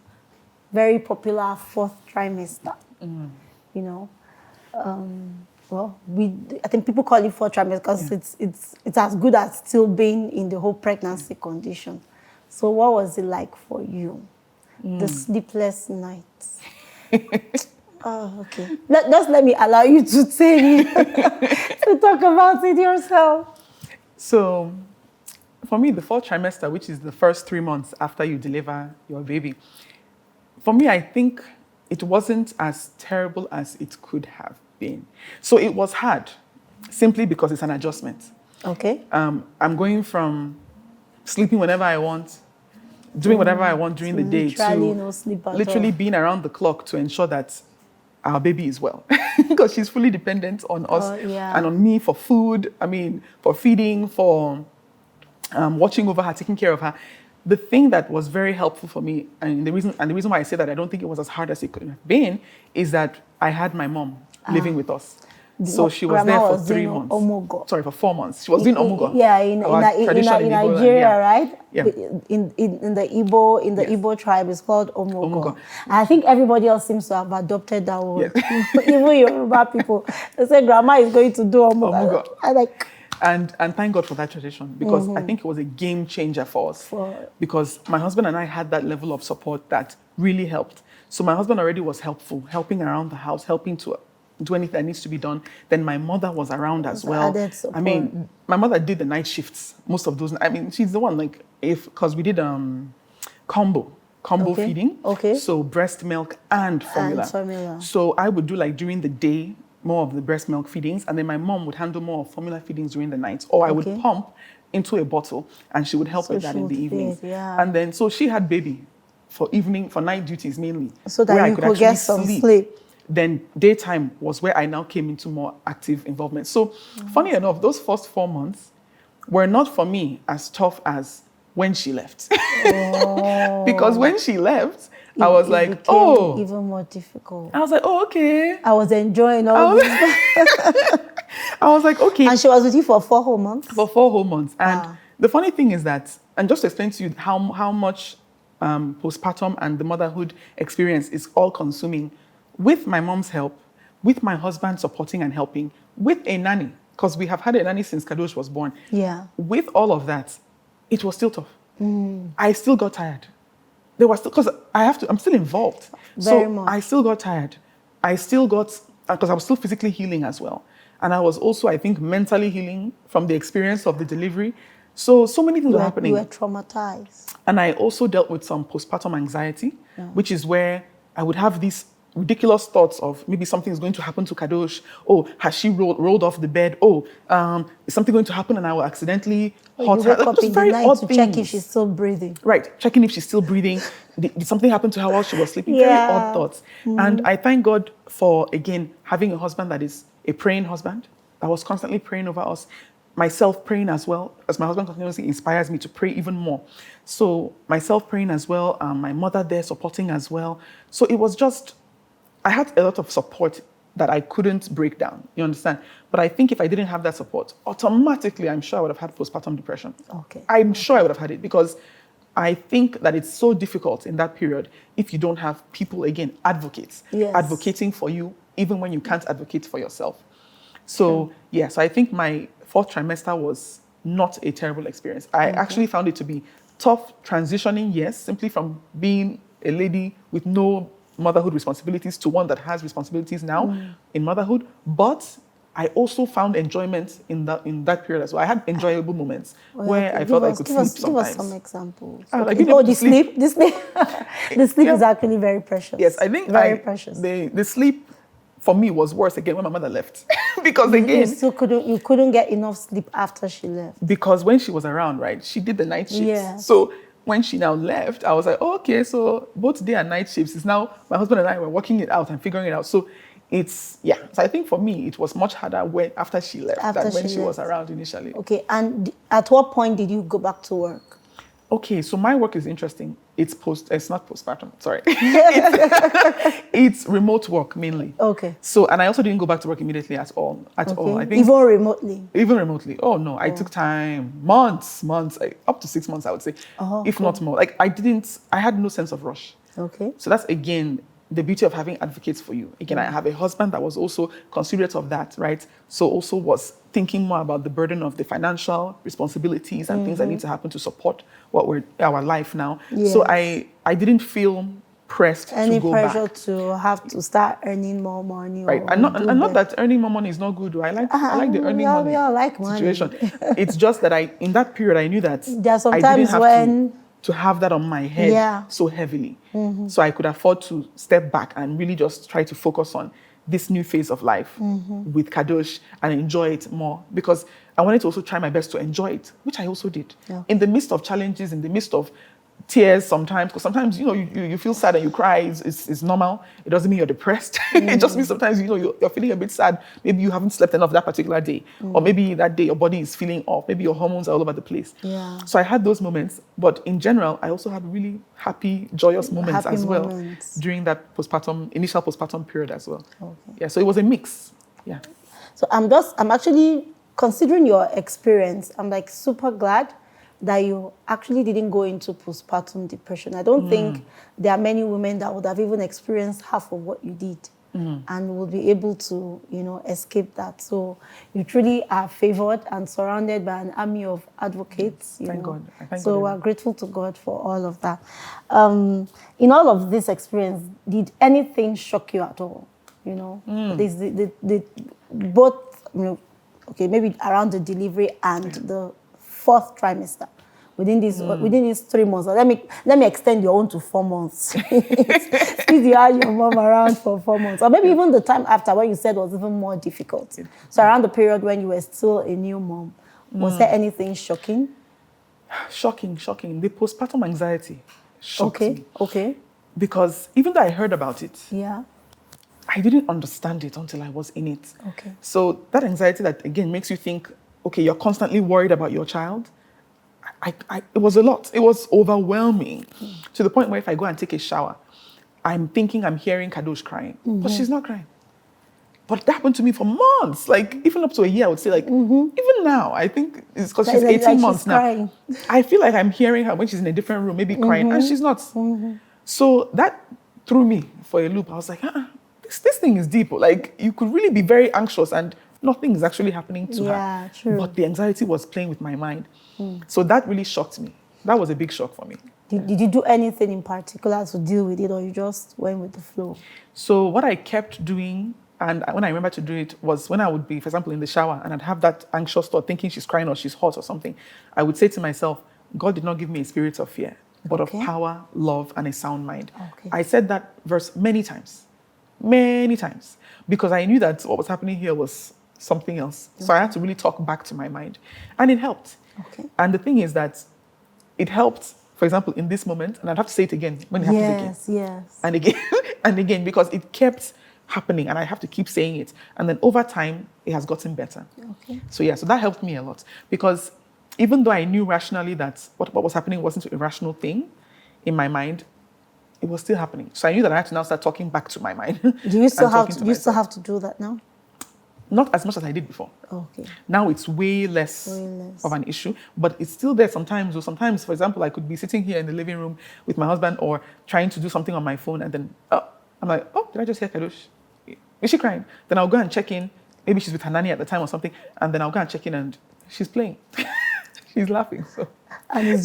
very popular 4th trimester. You know, I think people call it 4th trimester because it's as good as still being in the whole pregnancy condition. So what was it like for you? The sleepless nights. Oh, okay. Let me allow you to say to talk about it yourself. So, for me, the 4th trimester, which is the first 3 months after you deliver your baby, for me, I think it wasn't as terrible as it could have been. So it was hard, simply because it's an adjustment. Okay. I'm going from sleeping whenever I want, doing whatever I want during the day, to no sleep at literally all. being around the clock to ensure that our baby is well. Because she's fully dependent on us and on me for food, for feeding, for watching over her, taking care of her. The thing that was very helpful for me, and the reason why I say that I don't think it was as hard as it could have been, is that I had my mom living with us. So she was there for 3 months. Omugo. Sorry, for 4 months. She was doing omugo. Yeah, in Nigeria, right? Yeah. In the Igbo tribe, it's called omugo. And I think everybody else seems to have adopted that word. Yes. Even Yoruba people, they say grandma is going to do omugo. And thank God for that tradition, because I think it was a game changer for us. Because my husband and I had that level of support that really helped. So my husband already was helping around the house, helping to do anything that needs to be done. Then my mother was around as well. My mother did the night shifts, most of those. She's the one, because we did combo feeding. Okay. So breast milk and formula. So I would do during the day, more of the breast milk feedings, and then my mom would handle more of formula feedings during the night. Or I would pump into a bottle, and she would help with that in the evenings. And then, so she had baby for night duties mainly. So that you could get some sleep. Then daytime was where I now came into more active involvement. So funny enough, those first 4 months were not for me as tough as when she left. Because when she left, I was like, even more difficult. I was like, okay. I was enjoying all this. I was like, okay. And she was with you for 4 whole months? For 4 whole months. And the funny thing is that, and just to explain to you how much postpartum and the motherhood experience is all consuming, with my mom's help, with my husband supporting and helping, with a nanny, because we have had a nanny since Kadosh was born. Yeah. With all of that, it was still tough. I still got tired. There was still, because I'm still involved. Very much. I still got tired. I still got, because I was still physically healing as well. And I was also, I think, mentally healing from the experience of the delivery. So many things were happening. You were traumatized. And I also dealt with some postpartum anxiety, which is where I would have these ridiculous thoughts of maybe something is going to happen to Kadosh. Oh, has she rolled off the bed? Oh, is something going to happen and I will accidentally hurt her? You wake up in the night to check if she's still breathing. Right, checking if she's still breathing. Did something happen to her while she was sleeping? Very odd thoughts. And I thank God for, again, having a husband that is a praying husband, that was constantly praying over us. Myself praying as well, as my husband continuously inspires me to pray even more. So myself praying as well, my mother there supporting as well. So it was just, I had a lot of support that I couldn't break down, you understand? But I think if I didn't have that support, automatically I'm sure I would have had postpartum depression. Okay. I'm sure I would have had it, because I think that it's so difficult in that period if you don't have people, again, advocates, advocating for you, even when you can't advocate for yourself. So, so I think my 4th trimester was not a terrible experience. I actually found it to be tough transitioning, yes, simply from being a lady with no motherhood responsibilities to one that has responsibilities now in motherhood. But I also found enjoyment in that period as well. I had enjoyable moments where I felt I could sleep sometimes. Give us some examples. The sleep. The sleep is actually very precious. Yes, I think very precious. The sleep for me was worse again when my mother left. Because again, you couldn't get enough sleep after she left. Because when she was around, right, she did the night shifts. Yeah. So when she now left, I was like, okay, so both day and night shifts is now, my husband and I were working it out and figuring it out. So it's, so I think for me, it was much harder after she left than when she was around initially. Okay, and at what point did you go back to work? Okay, so my work is interesting. It's not postpartum, sorry. It's remote work mainly. Okay. So, and I also didn't go back to work immediately at all. I think even remotely? Even remotely. Oh no, I took time, months, up to 6 months, I would say, if not more. I had no sense of rush. Okay. So that's, again, the beauty of having advocates for you. Again, I have a husband that was also considerate of that, right? So also was thinking more about the burden of the financial responsibilities and things that need to happen to support our life now. Yes. So I didn't feel pressed to go back. Any pressure to have to start earning more money? Right, and not that earning more money is not good. I like the earning money we all like money situation. It's just that in that period I knew that there are sometimes when to have that on my head so heavily. So I could afford to step back and really just try to focus on this new phase of life with Kadosh and enjoy it more, because I wanted to also try my best to enjoy it, which I also did. Yeah. In the midst of challenges, in the midst of tears sometimes, because sometimes, you feel sad and you cry, it's normal. It doesn't mean you're depressed. It just means sometimes, you're feeling a bit sad. Maybe you haven't slept enough that particular day, or maybe that day your body is feeling off. Maybe your hormones are all over the place. Yeah. So I had those moments, but in general, I also had really happy, joyous moments as well during that initial postpartum period as well. Okay. Yeah, so it was a mix. Yeah. So I'm actually, considering your experience, I'm like super glad that you actually didn't go into postpartum depression. I don't think there are many women that would have even experienced half of what you did and would be able to, escape that. So you truly are favored and surrounded by an army of advocates. Thank God. So we're grateful to God for all of that. In all of this experience, did anything shock you at all? There's the both, okay, maybe around the delivery and the 4th trimester, within these 3 months. Let me extend your own to 4 months. Since you had your mom around for 4 months, or maybe even the time after, when you said was even more difficult. So around the period when you were still a new mom, was there anything shocking? Shocking. The postpartum anxiety shocked me. Okay. Because even though I heard about it, I didn't understand it until I was in it. Okay. So that anxiety that, again, makes you think, okay, you're constantly worried about your child. It was a lot. It was overwhelming to the point where if I go and take a shower, I'm thinking I'm hearing Kadosh crying, but she's not crying. But that happened to me for months, like even up to a year, I would say, like even now, I think it's because she's 18 months now. Crying. I feel like I'm hearing her when she's in a different room, maybe crying, and she's not. So that threw me for a loop. I was like, this thing is deep. Like, you could really be very anxious and nothing is actually happening to her. True. But the anxiety was playing with my mind. So that really shocked me. That was a big shock for me. Did you do anything in particular to deal with it, or you just went with the flow? So what I kept doing, and when I remember to do it, was when I would be, for example, in the shower, and I'd have that anxious thought, thinking she's crying or she's hot or something, I would say to myself, God did not give me a spirit of fear, but of power, love, and a sound mind. Okay. I said that verse many times, because I knew that what was happening here was something else. So I had to really talk back to my mind. And it helped. Okay. And the thing is that it helped, for example, in this moment, and I'd have to say it again when it happens again. Yes. And again, and again, because it kept happening and I have to keep saying it. And then over time, it has gotten better. Okay. So so that helped me a lot, because even though I knew rationally that what was happening wasn't an irrational thing in my mind, it was still happening. So I knew that I had to now start talking back to my mind. Do you still have to do that now? Not as much as I did before. Okay. Now it's way less of an issue, but it's still there sometimes. Or sometimes, for example, I could be sitting here in the living room with my husband or trying to do something on my phone, and then I'm like, did I just hear Kadosh? Is she crying? Then I'll go and check in. Maybe she's with her nanny at the time or something, and then I'll go and check in, and she's playing. She's laughing. So. And it's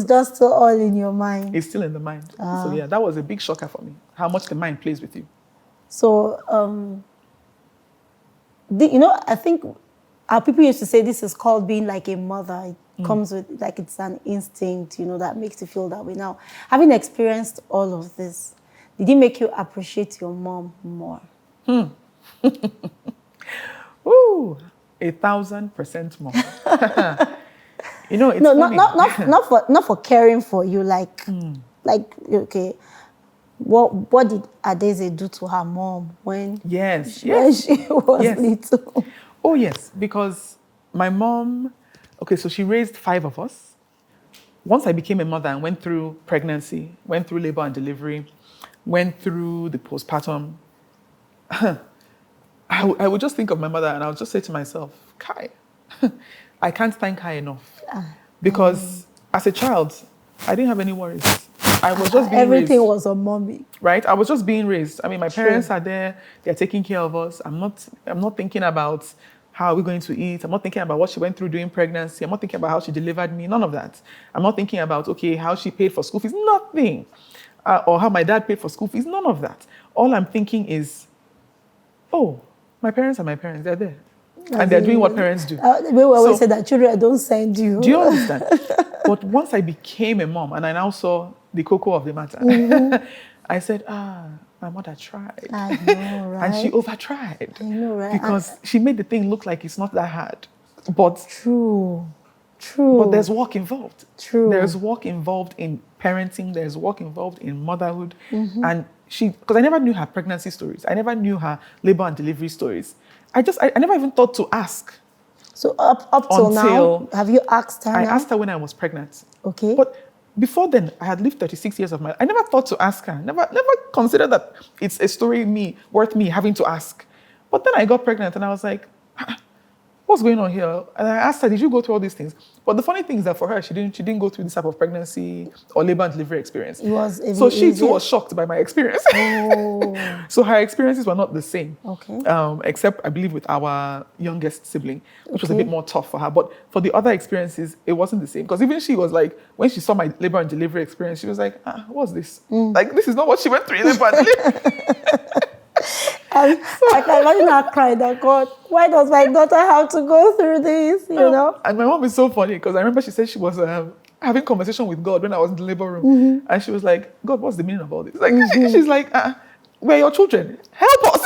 just still all in your mind. It's still in the mind. So that was a big shocker for me, how much the mind plays with you. So, I think our people used to say this is called being like a mother. It comes with, like, it's an instinct, that makes you feel that way. Now, having experienced all of this, did it make you appreciate your mom more? Ooh, 1,000% more. It's no, funny. not for caring for you, okay. What did Adaeze do to her mom when she was little? Oh, yes, because my mom, so she raised 5 of us. Once I became a mother and went through pregnancy, went through labor and delivery, went through the postpartum, I would just think of my mother and I would just say to myself, Kai, I can't thank her enough. Because as a child, I didn't have any worries. I was just being Everything raised. was on mommy. Right? I was just being raised. I mean, my parents are there. They're taking care of us. I'm not thinking about how are we going to eat. I'm not thinking about what she went through during pregnancy. I'm not thinking about how she delivered me. None of that. I'm not thinking about, how she paid for school fees. Nothing. Or how my dad paid for school fees. None of that. All I'm thinking is, my parents are my parents. They're there. And they're doing what parents do. We always say that children don't send you. Do you understand? But once I became a mom and I now saw the cocoa of the matter, I said, my mother tried. I know, right? And she over-tried. I know, right? Because she made the thing look like it's not that hard. But True. But there's work involved. True. There's work involved in parenting. There's work involved in motherhood. And because I never knew her pregnancy stories. I never knew her labor and delivery stories. I never even thought to ask. So up till now, have you asked her? I asked her when I was pregnant. Okay. But before then, I had lived 36 years of my life. I never thought to ask her. Never considered that it's a story worth me having to ask. But then I got pregnant and I was like, what's going on here? And I asked her, did you go through all these things? But the funny thing is that for her, she didn't go through this type of pregnancy or labor and delivery experience. So she too was shocked by my experience. Oh. So her experiences were not the same. Okay. Except I believe with our youngest sibling, which was a bit more tough for her. But for the other experiences, it wasn't the same. Because even she was like, when she saw my labor and delivery experience, she was like, what's this? Like, this is not what she went through in labor and delivery. I can imagine her crying that, God, why does my daughter have to go through this, you know? And my mom is so funny because I remember she said she was having conversation with God when I was in the labor room. And she was like, God, what's the meaning of all this? Like, she's like, we're your children. Help us.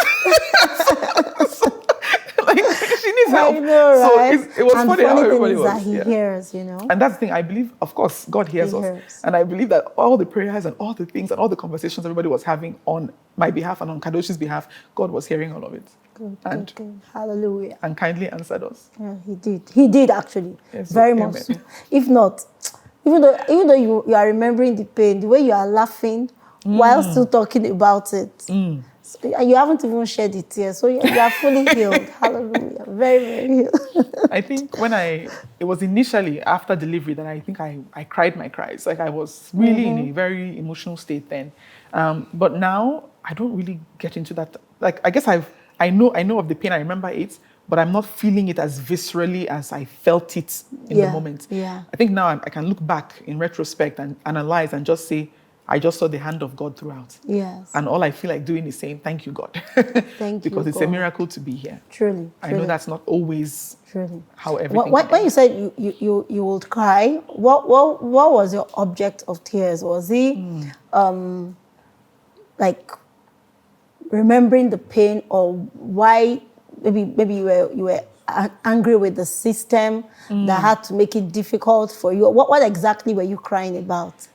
Like, she needs help. I know, right? So it was funny how everybody was. That he hears, you know? And that's the thing. I believe, of course, God hears us. And I believe that all the prayers and all the things and all the conversations everybody was having on my behalf and on Kadoshi's behalf, God was hearing all of it. Good. Hallelujah. And kindly answered us. Yeah, he did. He did, actually. Yes, very much so. If not, even though you are remembering the pain, the way you are laughing while still talking about it, and you haven't even shed a tear, so you are fully healed. Hallelujah. Very, very healed. I think it was initially after delivery that I think I cried my cries. Like I was really in a very emotional state then. But now I don't really get into that. Like I guess I know of the pain, I remember it, but I'm not feeling it as viscerally as I felt it in the moment. Yeah. I think now I can look back in retrospect and analyze and just say, I just saw the hand of God throughout. Yes. And all I feel like doing is saying, thank you, God. Thank you, because it's God. a miracle to be here. Truly. I know that's not always how everything When you said you would cry, what was your object of tears? Was it like remembering the pain, or why maybe you were angry with the system that had to make it difficult for you? What exactly were you crying about?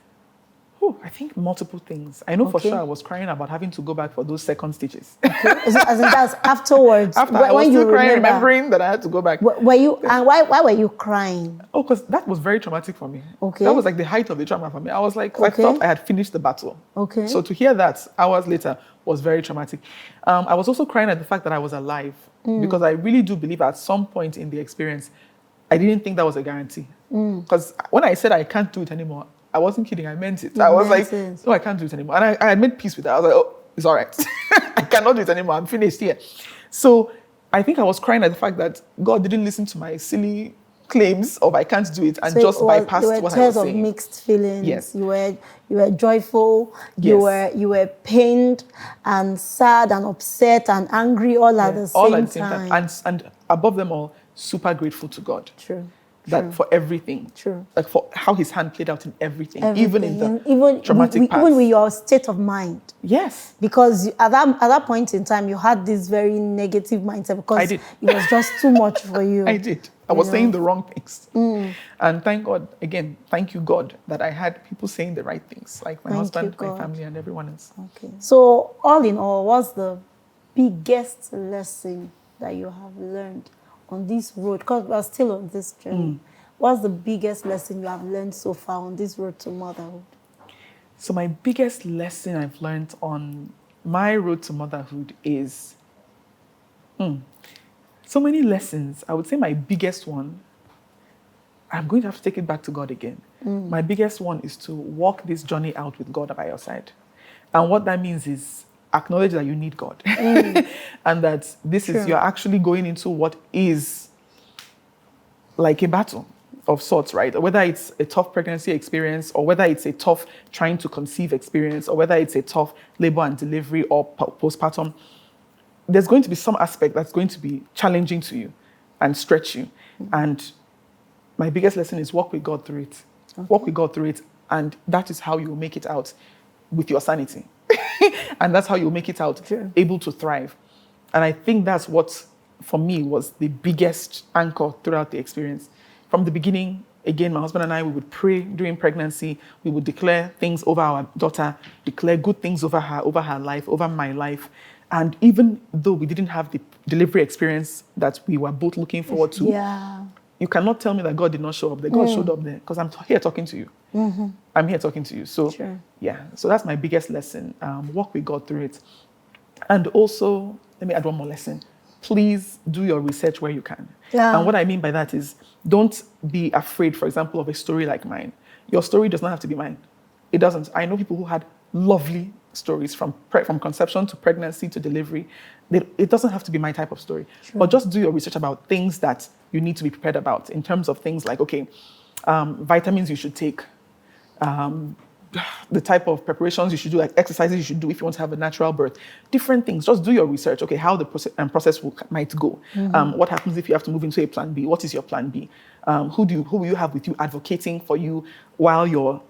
I think multiple things. I know for sure I was crying about having to go back for those second stitches. Okay. As in that's afterwards. After I was still crying, remembering that I had to go back. Were you? And why were you crying? Oh, because that was very traumatic for me. Okay. That was like the height of the trauma for me. I was like, I thought I had finished the battle. Okay. So to hear that hours later was very traumatic. I was also crying at the fact that I was alive, because I really do believe at some point in the experience, I didn't think that was a guarantee. Because when I said I can't do it anymore, I wasn't kidding. I meant it. I was like, no, I can't do it anymore. And I had made peace with that. I was like, oh, it's all right. I cannot do it anymore. I'm finished here. So I think I was crying at the fact that God didn't listen to my silly claims of I can't do it and so just bypassed what I was saying. There were tears of mixed feelings. Yes. You were joyful. Yes. You were pained and sad and upset and angry all at the same time. And above them all, super grateful to God. True. That for everything. True. Like for how his hand played out in everything. Even in the traumatic parts. Even with your state of mind. Yes. Because at that point in time, you had this very negative mindset because it was just too much for you. I did. I was saying the wrong things. And thank God, again, thank you, God, that I had people saying the right things, like my husband, my family, and everyone else. Okay. So all in all, what's the biggest lesson that you have learned on this road? Because we're still on this journey. What's the biggest lesson you have learned so far on this road to motherhood? So my biggest lesson I've learned on my road to motherhood is so many lessons. I would say my biggest one, I'm going to have to take it back to God again. My biggest one is to walk this journey out with God by your side. And what that means is acknowledge that you need God. And that you're actually going into what is like a battle of sorts, right? Whether it's a tough pregnancy experience, or whether it's a tough trying to conceive experience, or whether it's a tough labor and delivery or postpartum, there's going to be some aspect that's going to be challenging to you. and stretch you. And my biggest lesson is walk with God through it. Walk with God through it. And that is how you will make it out with your sanity. And that's how you'll make it out able to thrive. And I think that's what, for me, was the biggest anchor throughout the experience. From the beginning, again, my husband and I, we would pray during pregnancy. We would declare things over our daughter, declare good things over her life, over my life. And even though we didn't have the delivery experience that we were both looking forward to, you cannot tell me that God did not show up there. God showed up there because I'm here talking to you. I'm here talking to you. So, so that's my biggest lesson. Walk with God through it. And also, let me add one more lesson. Please do your research where you can. And what I mean by that is, don't be afraid, for example, of a story like mine. Your story does not have to be mine. It doesn't. I know people who had lovely stories from conception to pregnancy to delivery. It doesn't have to be my type of story. But just do your research about things that you need to be prepared about in terms of things like, vitamins you should take, the type of preparations you should do, like exercises you should do if you want to have a natural birth, different things. Just do your research. Okay, how the process might go. What happens if you have to move into a plan B? What is your plan B? Who will you have with you advocating for you while you're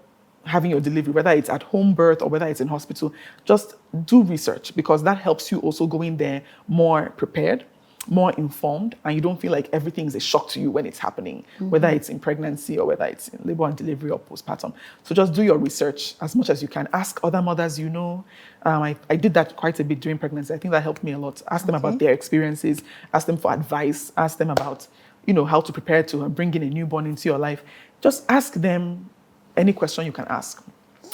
having your delivery, whether it's at home birth or whether it's in hospital? Just do research, because that helps you also go in there more prepared, more informed, and you don't feel like everything is a shock to you when it's happening, whether it's in pregnancy or whether it's in labor and delivery or postpartum. So just do your research as much as you can. Ask other mothers you know. I did that quite a bit during pregnancy. I think that helped me a lot. Ask them about their experiences. Ask them for advice. Ask them about, how to prepare to bring in a newborn into your life. Just ask them any question you can ask.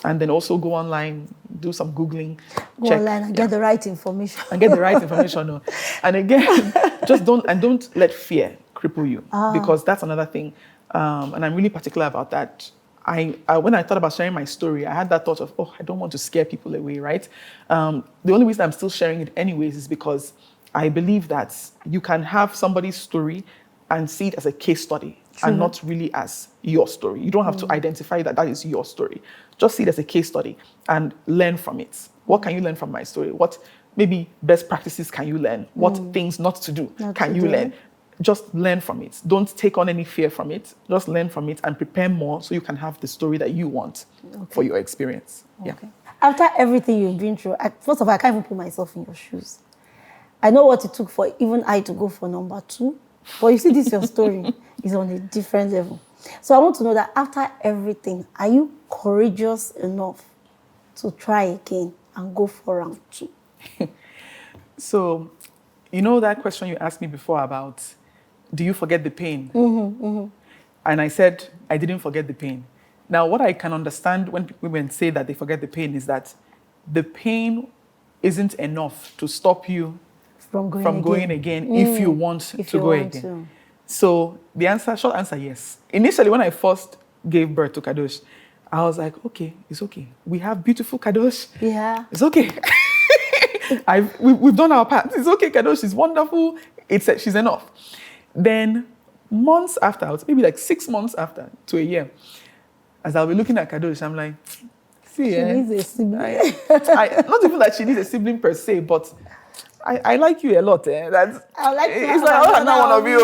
And then also go online, do some Googling. Go online and get the right information. No. And again, don't let fear cripple you, because that's another thing. And I'm really particular about that. When I thought about sharing my story, I had that thought of, I don't want to scare people away, right? The only reason I'm still sharing it anyways is because I believe that you can have somebody's story and see it as a case study. And not really as your story. You don't have to identify that is your story. Just see it as a case study and learn from it. What can you learn from my story? What maybe best practices can you learn? What things not to do can you learn? Just learn from it. Don't take on any fear from it. Just learn from it and prepare more so you can have the story that you want for your experience. Yeah. After everything you've been through, first of all, I can't even put myself in your shoes. I know what it took for even I to go for number 2. But you see, this your story is on a different level. So I want to know that after everything, are you courageous enough to try again and go for round 2? So, that question you asked me before about, do you forget the pain? And I said, I didn't forget the pain. Now, what I can understand when women say that they forget the pain is that the pain isn't enough to stop you from going again if you want to go again. So the short answer, yes. Initially, when I first gave birth to Kadosh, I was like, okay, it's okay. We have beautiful Kadosh. Yeah. It's okay. We've done our part. It's okay, Kadosh is wonderful. She's enough. Then months after, maybe like 6 months after to a year, as I'll be looking at Kadosh, I'm like, see, she needs a sibling. Not even that she needs a sibling per se, but I like you a lot. I like you. It's like, I'm not one of you.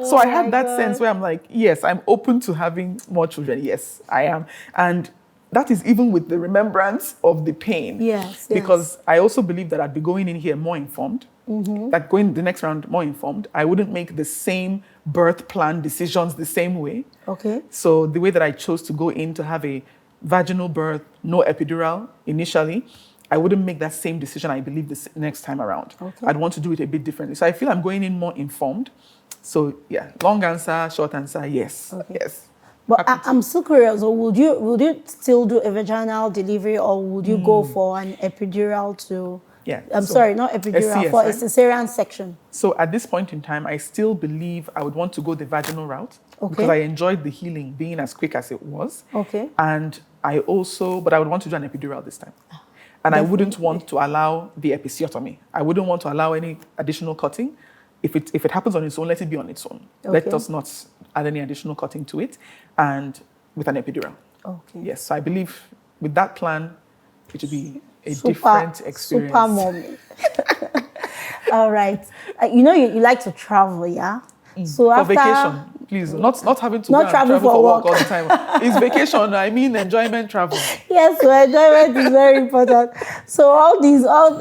So I had that sense where I'm like, yes, I'm open to having more children. Yes, I am. And that is even with the remembrance of the pain. Yes. Because I also believe that I'd be going in here more informed, that going the next round more informed. I wouldn't make the same birth plan decisions the same way. Okay. So the way that I chose to go in to have a vaginal birth, no epidural initially, I wouldn't make that same decision, I believe, this next time around. Okay. I'd want to do it a bit differently. So I feel I'm going in more informed. So yeah, long answer, short answer, yes. Okay. Yes. But I'm still curious, so would you still do a vaginal delivery, or would you go for an epidural to... Yeah. Not epidural, for a cesarean section? So at this point in time, I still believe I would want to go the vaginal route. Because I enjoyed the healing being as quick as it was. Okay. And I would want to do an epidural this time. And definitely. I wouldn't want to allow the episiotomy. I wouldn't want to allow any additional cutting. If it happens on its own, let it be on its own. Okay. Let us not add any additional cutting to it. And with an epidural. Okay. Yes, so I believe with that plan, it will be a different experience. Super mommy. All right. You like to travel, yeah? So For after vacation, please. Not having to Not go and travel travel for for work work. all the time. It's vacation. I mean enjoyment travel. Yes, so enjoyment is very important. So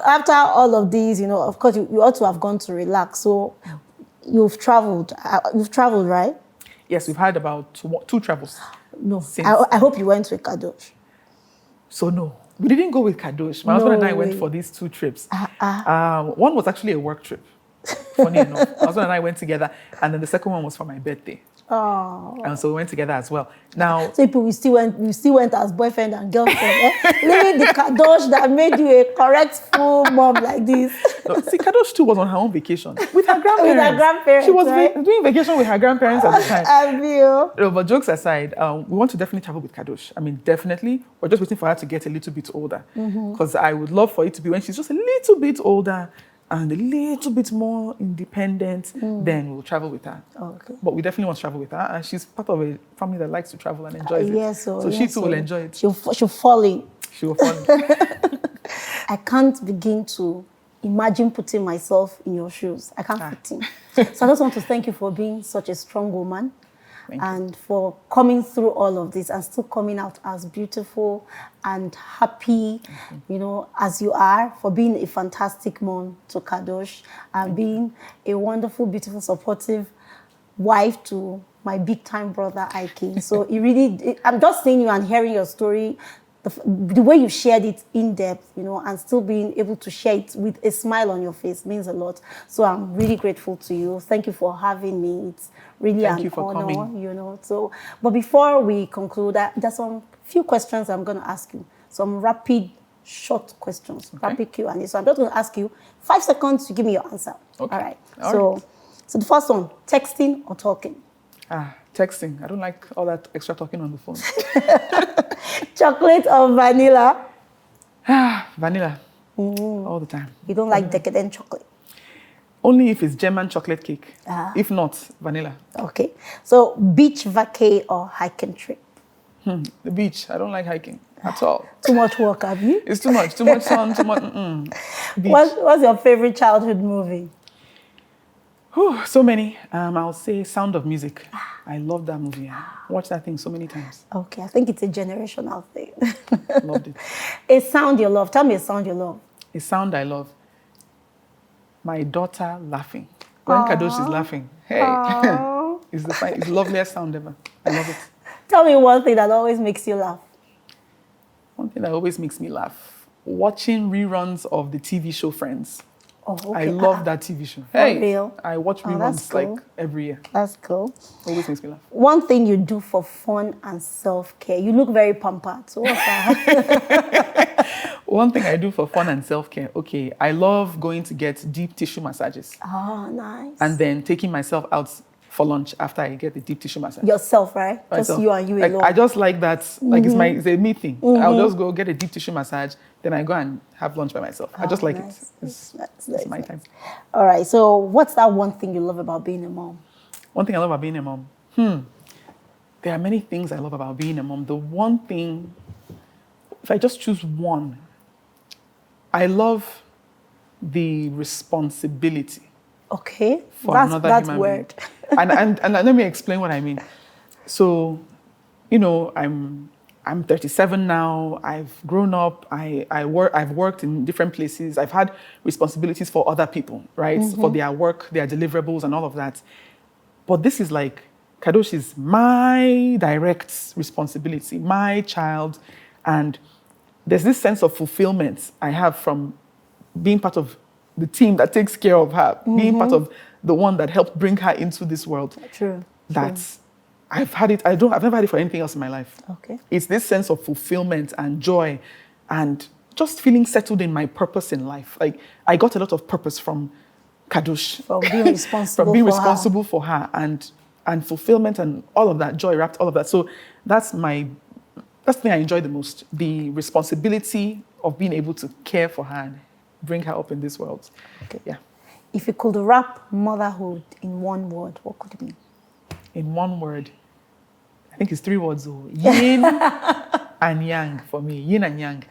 after all of these, of course, you ought to have gone to relax. So you've traveled. You've traveled, right? Yes, we've had about two travels. No. Since. I hope you went to Kadosh. So no, we didn't go with Kadosh. My husband and I went for these 2 trips. One was actually a work trip. Funny enough, my husband and I went together, and then the second one was for my birthday. Oh. And so we went together as well. Now, so we still went as boyfriend and girlfriend. Leaving the Kadosh that made you a correct full mom like this. no, see, Kadosh too was on her own vacation with her grandparents. With her grandparents, she was right? doing vacation with her grandparents at the time. I feel. No, but jokes aside, we want to definitely travel with Kadosh. I mean, definitely. We're just waiting for her to get a little bit older. Because I would love for it to be when she's just a little bit older and a little bit more independent, then we'll travel with her. Okay. But we definitely want to travel with her. And she's part of a family that likes to travel and enjoys it. Yes, so she too will enjoy it. She'll fall in. She will fall in. I can't begin to imagine putting myself in your shoes. I can't fit in. So I just want to thank you for being such a strong woman. And for coming through all of this and still coming out as beautiful and happy, as you are, for being a fantastic mom to Kadosh and being a wonderful, beautiful, supportive wife to my big time brother, Ike. So I'm just seeing you and hearing your story, the way you shared it in depth, and still being able to share it with a smile on your face means a lot. So I'm really grateful to you. Thank you for having me. It's really an honor, coming. So, but before we conclude, there's some few questions I'm going to ask you. Some rapid, short questions, rapid Q&A. So I'm just going to ask you 5 seconds to give me your answer. Okay. All right. So the first one, texting or talking? Texting. I don't like all that extra talking on the phone. Chocolate or vanilla? Vanilla. All the time. You don't like decadent chocolate? Only if it's German chocolate cake. If not, vanilla. Okay. So beach vacay or hiking trip? The beach. I don't like hiking at all. Too much work, have you? It's too much. Too much sun, too much... What's your favorite childhood movie? So many. I'll say Sound of Music. I love that movie. I watched that thing so many times. Okay, I think it's a generational thing. Loved it. A sound you love. Tell me a sound you love. A sound I love. My daughter laughing. When Kadosh is laughing. Hey. It's the loveliest sound ever. I love it. Tell me one thing that always makes you laugh. One thing that always makes me laugh. Watching reruns of the TV show Friends. Oh, okay. I love that TV show. For real? I watch reruns cool. like every year. That's cool. Always makes me laugh. One thing you do for fun and self-care. You look very pampered. So what's that? One thing I do for fun and self-care. Okay, I love going to get deep tissue massages. Oh, nice. And then taking myself out for lunch after I get the deep tissue massage. Yourself, right? Myself. Just you and you alone. I just like that. Like it's a me thing. I'll just go get a deep tissue massage, then I go and have lunch by myself. I just like it. It's my time. All right. So what's that one thing you love about being a mom? One thing I love about being a mom? There are many things I love about being a mom. The one thing, if I just choose one, I love the responsibility. Okay, for another human word. being. and let me explain what I mean. So, I'm 37 now. I've grown up. I've worked in different places. I've had responsibilities for other people, right? For their work, their deliverables, and all of that. But this is like Kadosh is my direct responsibility, my child, and there's this sense of fulfillment I have from being part of the team that takes care of her, being part of the one that helped bring her into this world. True. I've had it. I've never had it for anything else in my life. Okay. It's this sense of fulfillment and joy and just feeling settled in my purpose in life. Like I got a lot of purpose from Kadosh. From being responsible from being responsible for her and fulfillment and all of that, joy wrapped, all of that. So that's the thing I enjoy the most. The responsibility of being able to care for her and bring her up in this world. Okay. Yeah. If you could wrap motherhood in one word, what could it be? In one word, I think it's 3 words. Yin and yang for me. Yin and yang.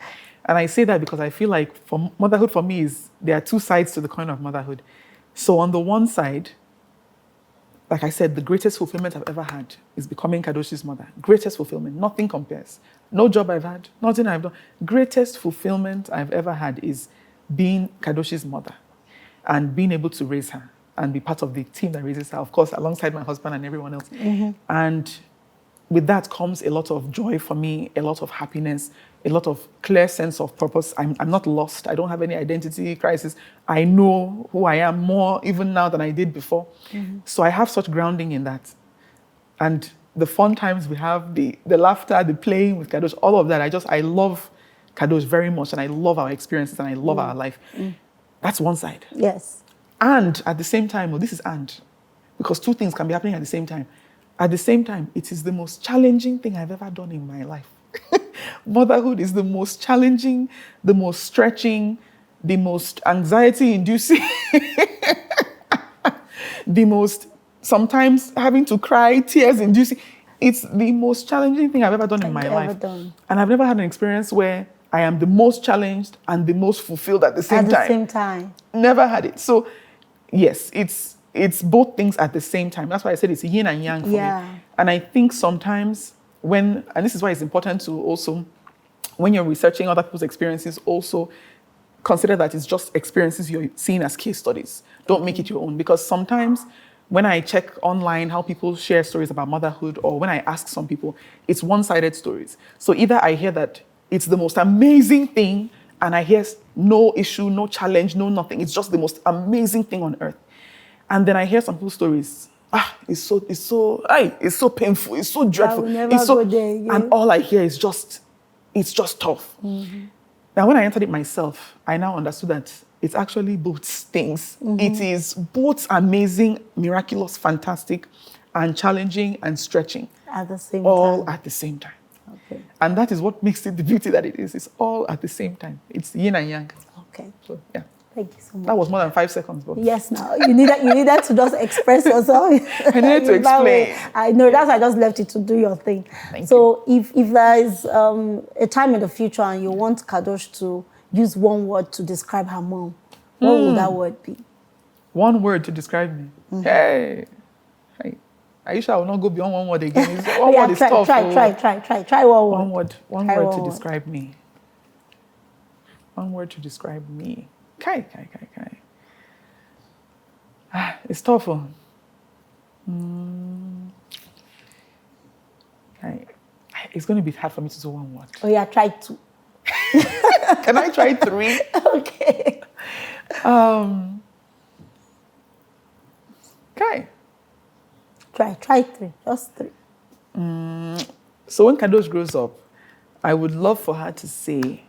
And I say that because I feel like for motherhood for me there are two sides to the coin of motherhood. So on the one side, like I said, the greatest fulfillment I've ever had is becoming Kadoshi's mother. Greatest fulfillment, nothing compares. No job I've had, nothing I've done. Greatest fulfillment I've ever had is being Kadoshi's mother and being able to raise her and be part of the team that raises her, of course, alongside my husband and everyone else. And with that comes a lot of joy for me, a lot of happiness, a lot of clear sense of purpose. I'm not lost. I don't have any identity crisis. I know who I am more even now than I did before. So I have such grounding in that. And the fun times we have, the laughter, the playing with Kadosh, all of that, I love Kadosh very much, and I love our experiences, and I love our life. That's one side. Yes. And at the same time, because two things can be happening at the same time. At the same time, it is the most challenging thing I've ever done in my life. Motherhood is the most challenging, the most stretching, the most anxiety-inducing, the most sometimes having to cry, tears-inducing. It's the most challenging thing I've ever done in my life. And I've never had an experience where I am the most challenged and the most fulfilled at the same time. At the same time. Never had it. So, yes, it's both things at the same time. That's why I said it's yin and yang for me. And I think sometimes and this is why it's important to also, when you're researching other people's experiences, also consider that it's just experiences you're seeing as case studies. Don't make it your own. Because sometimes when I check online how people share stories about motherhood, or when I ask some people, it's one-sided stories. So either I hear that it's the most amazing thing, and I hear no issue, no challenge, no nothing. It's just the most amazing thing on earth. And then I hear some people's stories. It's so painful. It's so dreadful. And all I hear is it's just tough. Now, when I entered it myself, I now understood that it's actually both things. It is both amazing, miraculous, fantastic, and challenging and stretching. At the same time. All at the same time. Okay. And that is what makes it the beauty that it is. It's all at the same time. It's yin and yang. Okay. So, yeah. Thank you so much. That was more than 5 seconds, but yes, now you needed to just express yourself. I needed to explain. I know, that's why I just left you to do your thing. Thank you. If there is a time in the future and you want Kadosh to use one word to describe her mom, what would that word be? One word to describe me? Hey. Are you sure I will not go beyond one word again? One word is tough. Try one word. One word to describe me. One word to describe me. Kai. It's tough. It's going to be hard for me to do one word. Oh yeah, try 2. Can I try 3? Okay. Kai. Try 3. Just 3. So when Kadosh grows up, I would love for her to say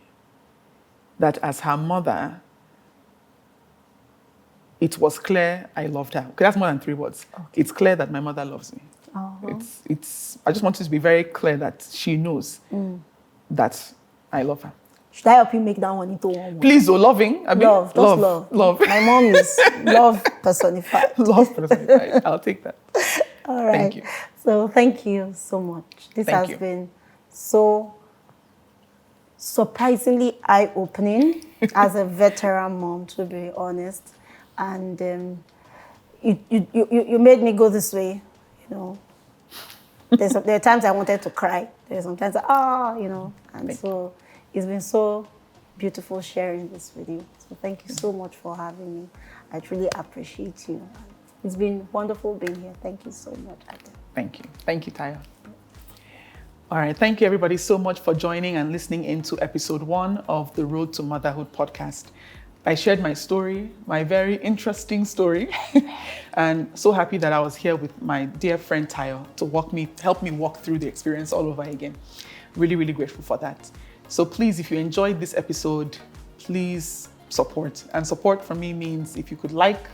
that as her mother, it was clear I loved her. Okay, that's more than 3 words. Okay. It's clear that my mother loves me. I just want it to be very clear that she knows that I love her. Should I help you make that one into one word? Please, loving. Love. My mom is love personified. Love personified. I'll take that. All right. Thank you. So thank you so much. This has been so surprisingly eye-opening as a veteran mom, to be honest. And you made me go this way, you know. There are times I wanted to cry. There's sometimes, and so it's been so beautiful sharing this with you. So thank you so much for having me. I truly appreciate you. It's been wonderful being here. Thank you so much, Ade. Thank you. Thank you, Taya. All right. Thank you, everybody, so much for joining and listening into episode 1 of the Road to Motherhood podcast. I shared my story, my very interesting story, and so happy that I was here with my dear friend Tayo to help me walk through the experience all over again. Really, really grateful for that. So please, if you enjoyed this episode, please support. And support for me means if you could like,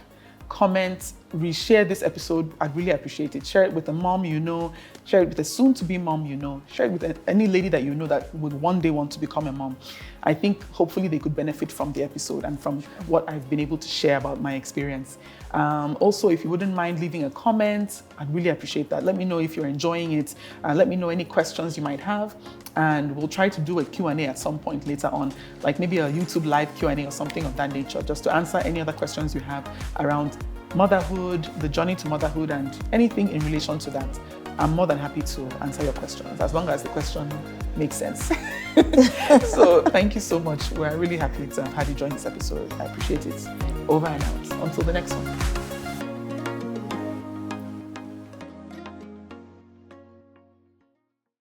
comment, reshare this episode, I'd really appreciate it. Share it with a mom you know, share it with a soon-to-be mom you know, share it with any lady that you know that would one day want to become a mom. I think hopefully they could benefit from the episode and from what I've been able to share about my experience. Also, if you wouldn't mind leaving a comment, I'd really appreciate that. Let me know if you're enjoying it. Let me know any questions you might have. And we'll try to do a Q&A at some point later on, like maybe a YouTube live Q&A or something of that nature, just to answer any other questions you have around motherhood, the journey to motherhood, and anything in relation to that. I'm more than happy to answer your questions, as long as the question makes sense. So thank you so much. We're really happy to have had you join this episode. I appreciate it. Over and out. Until the next one.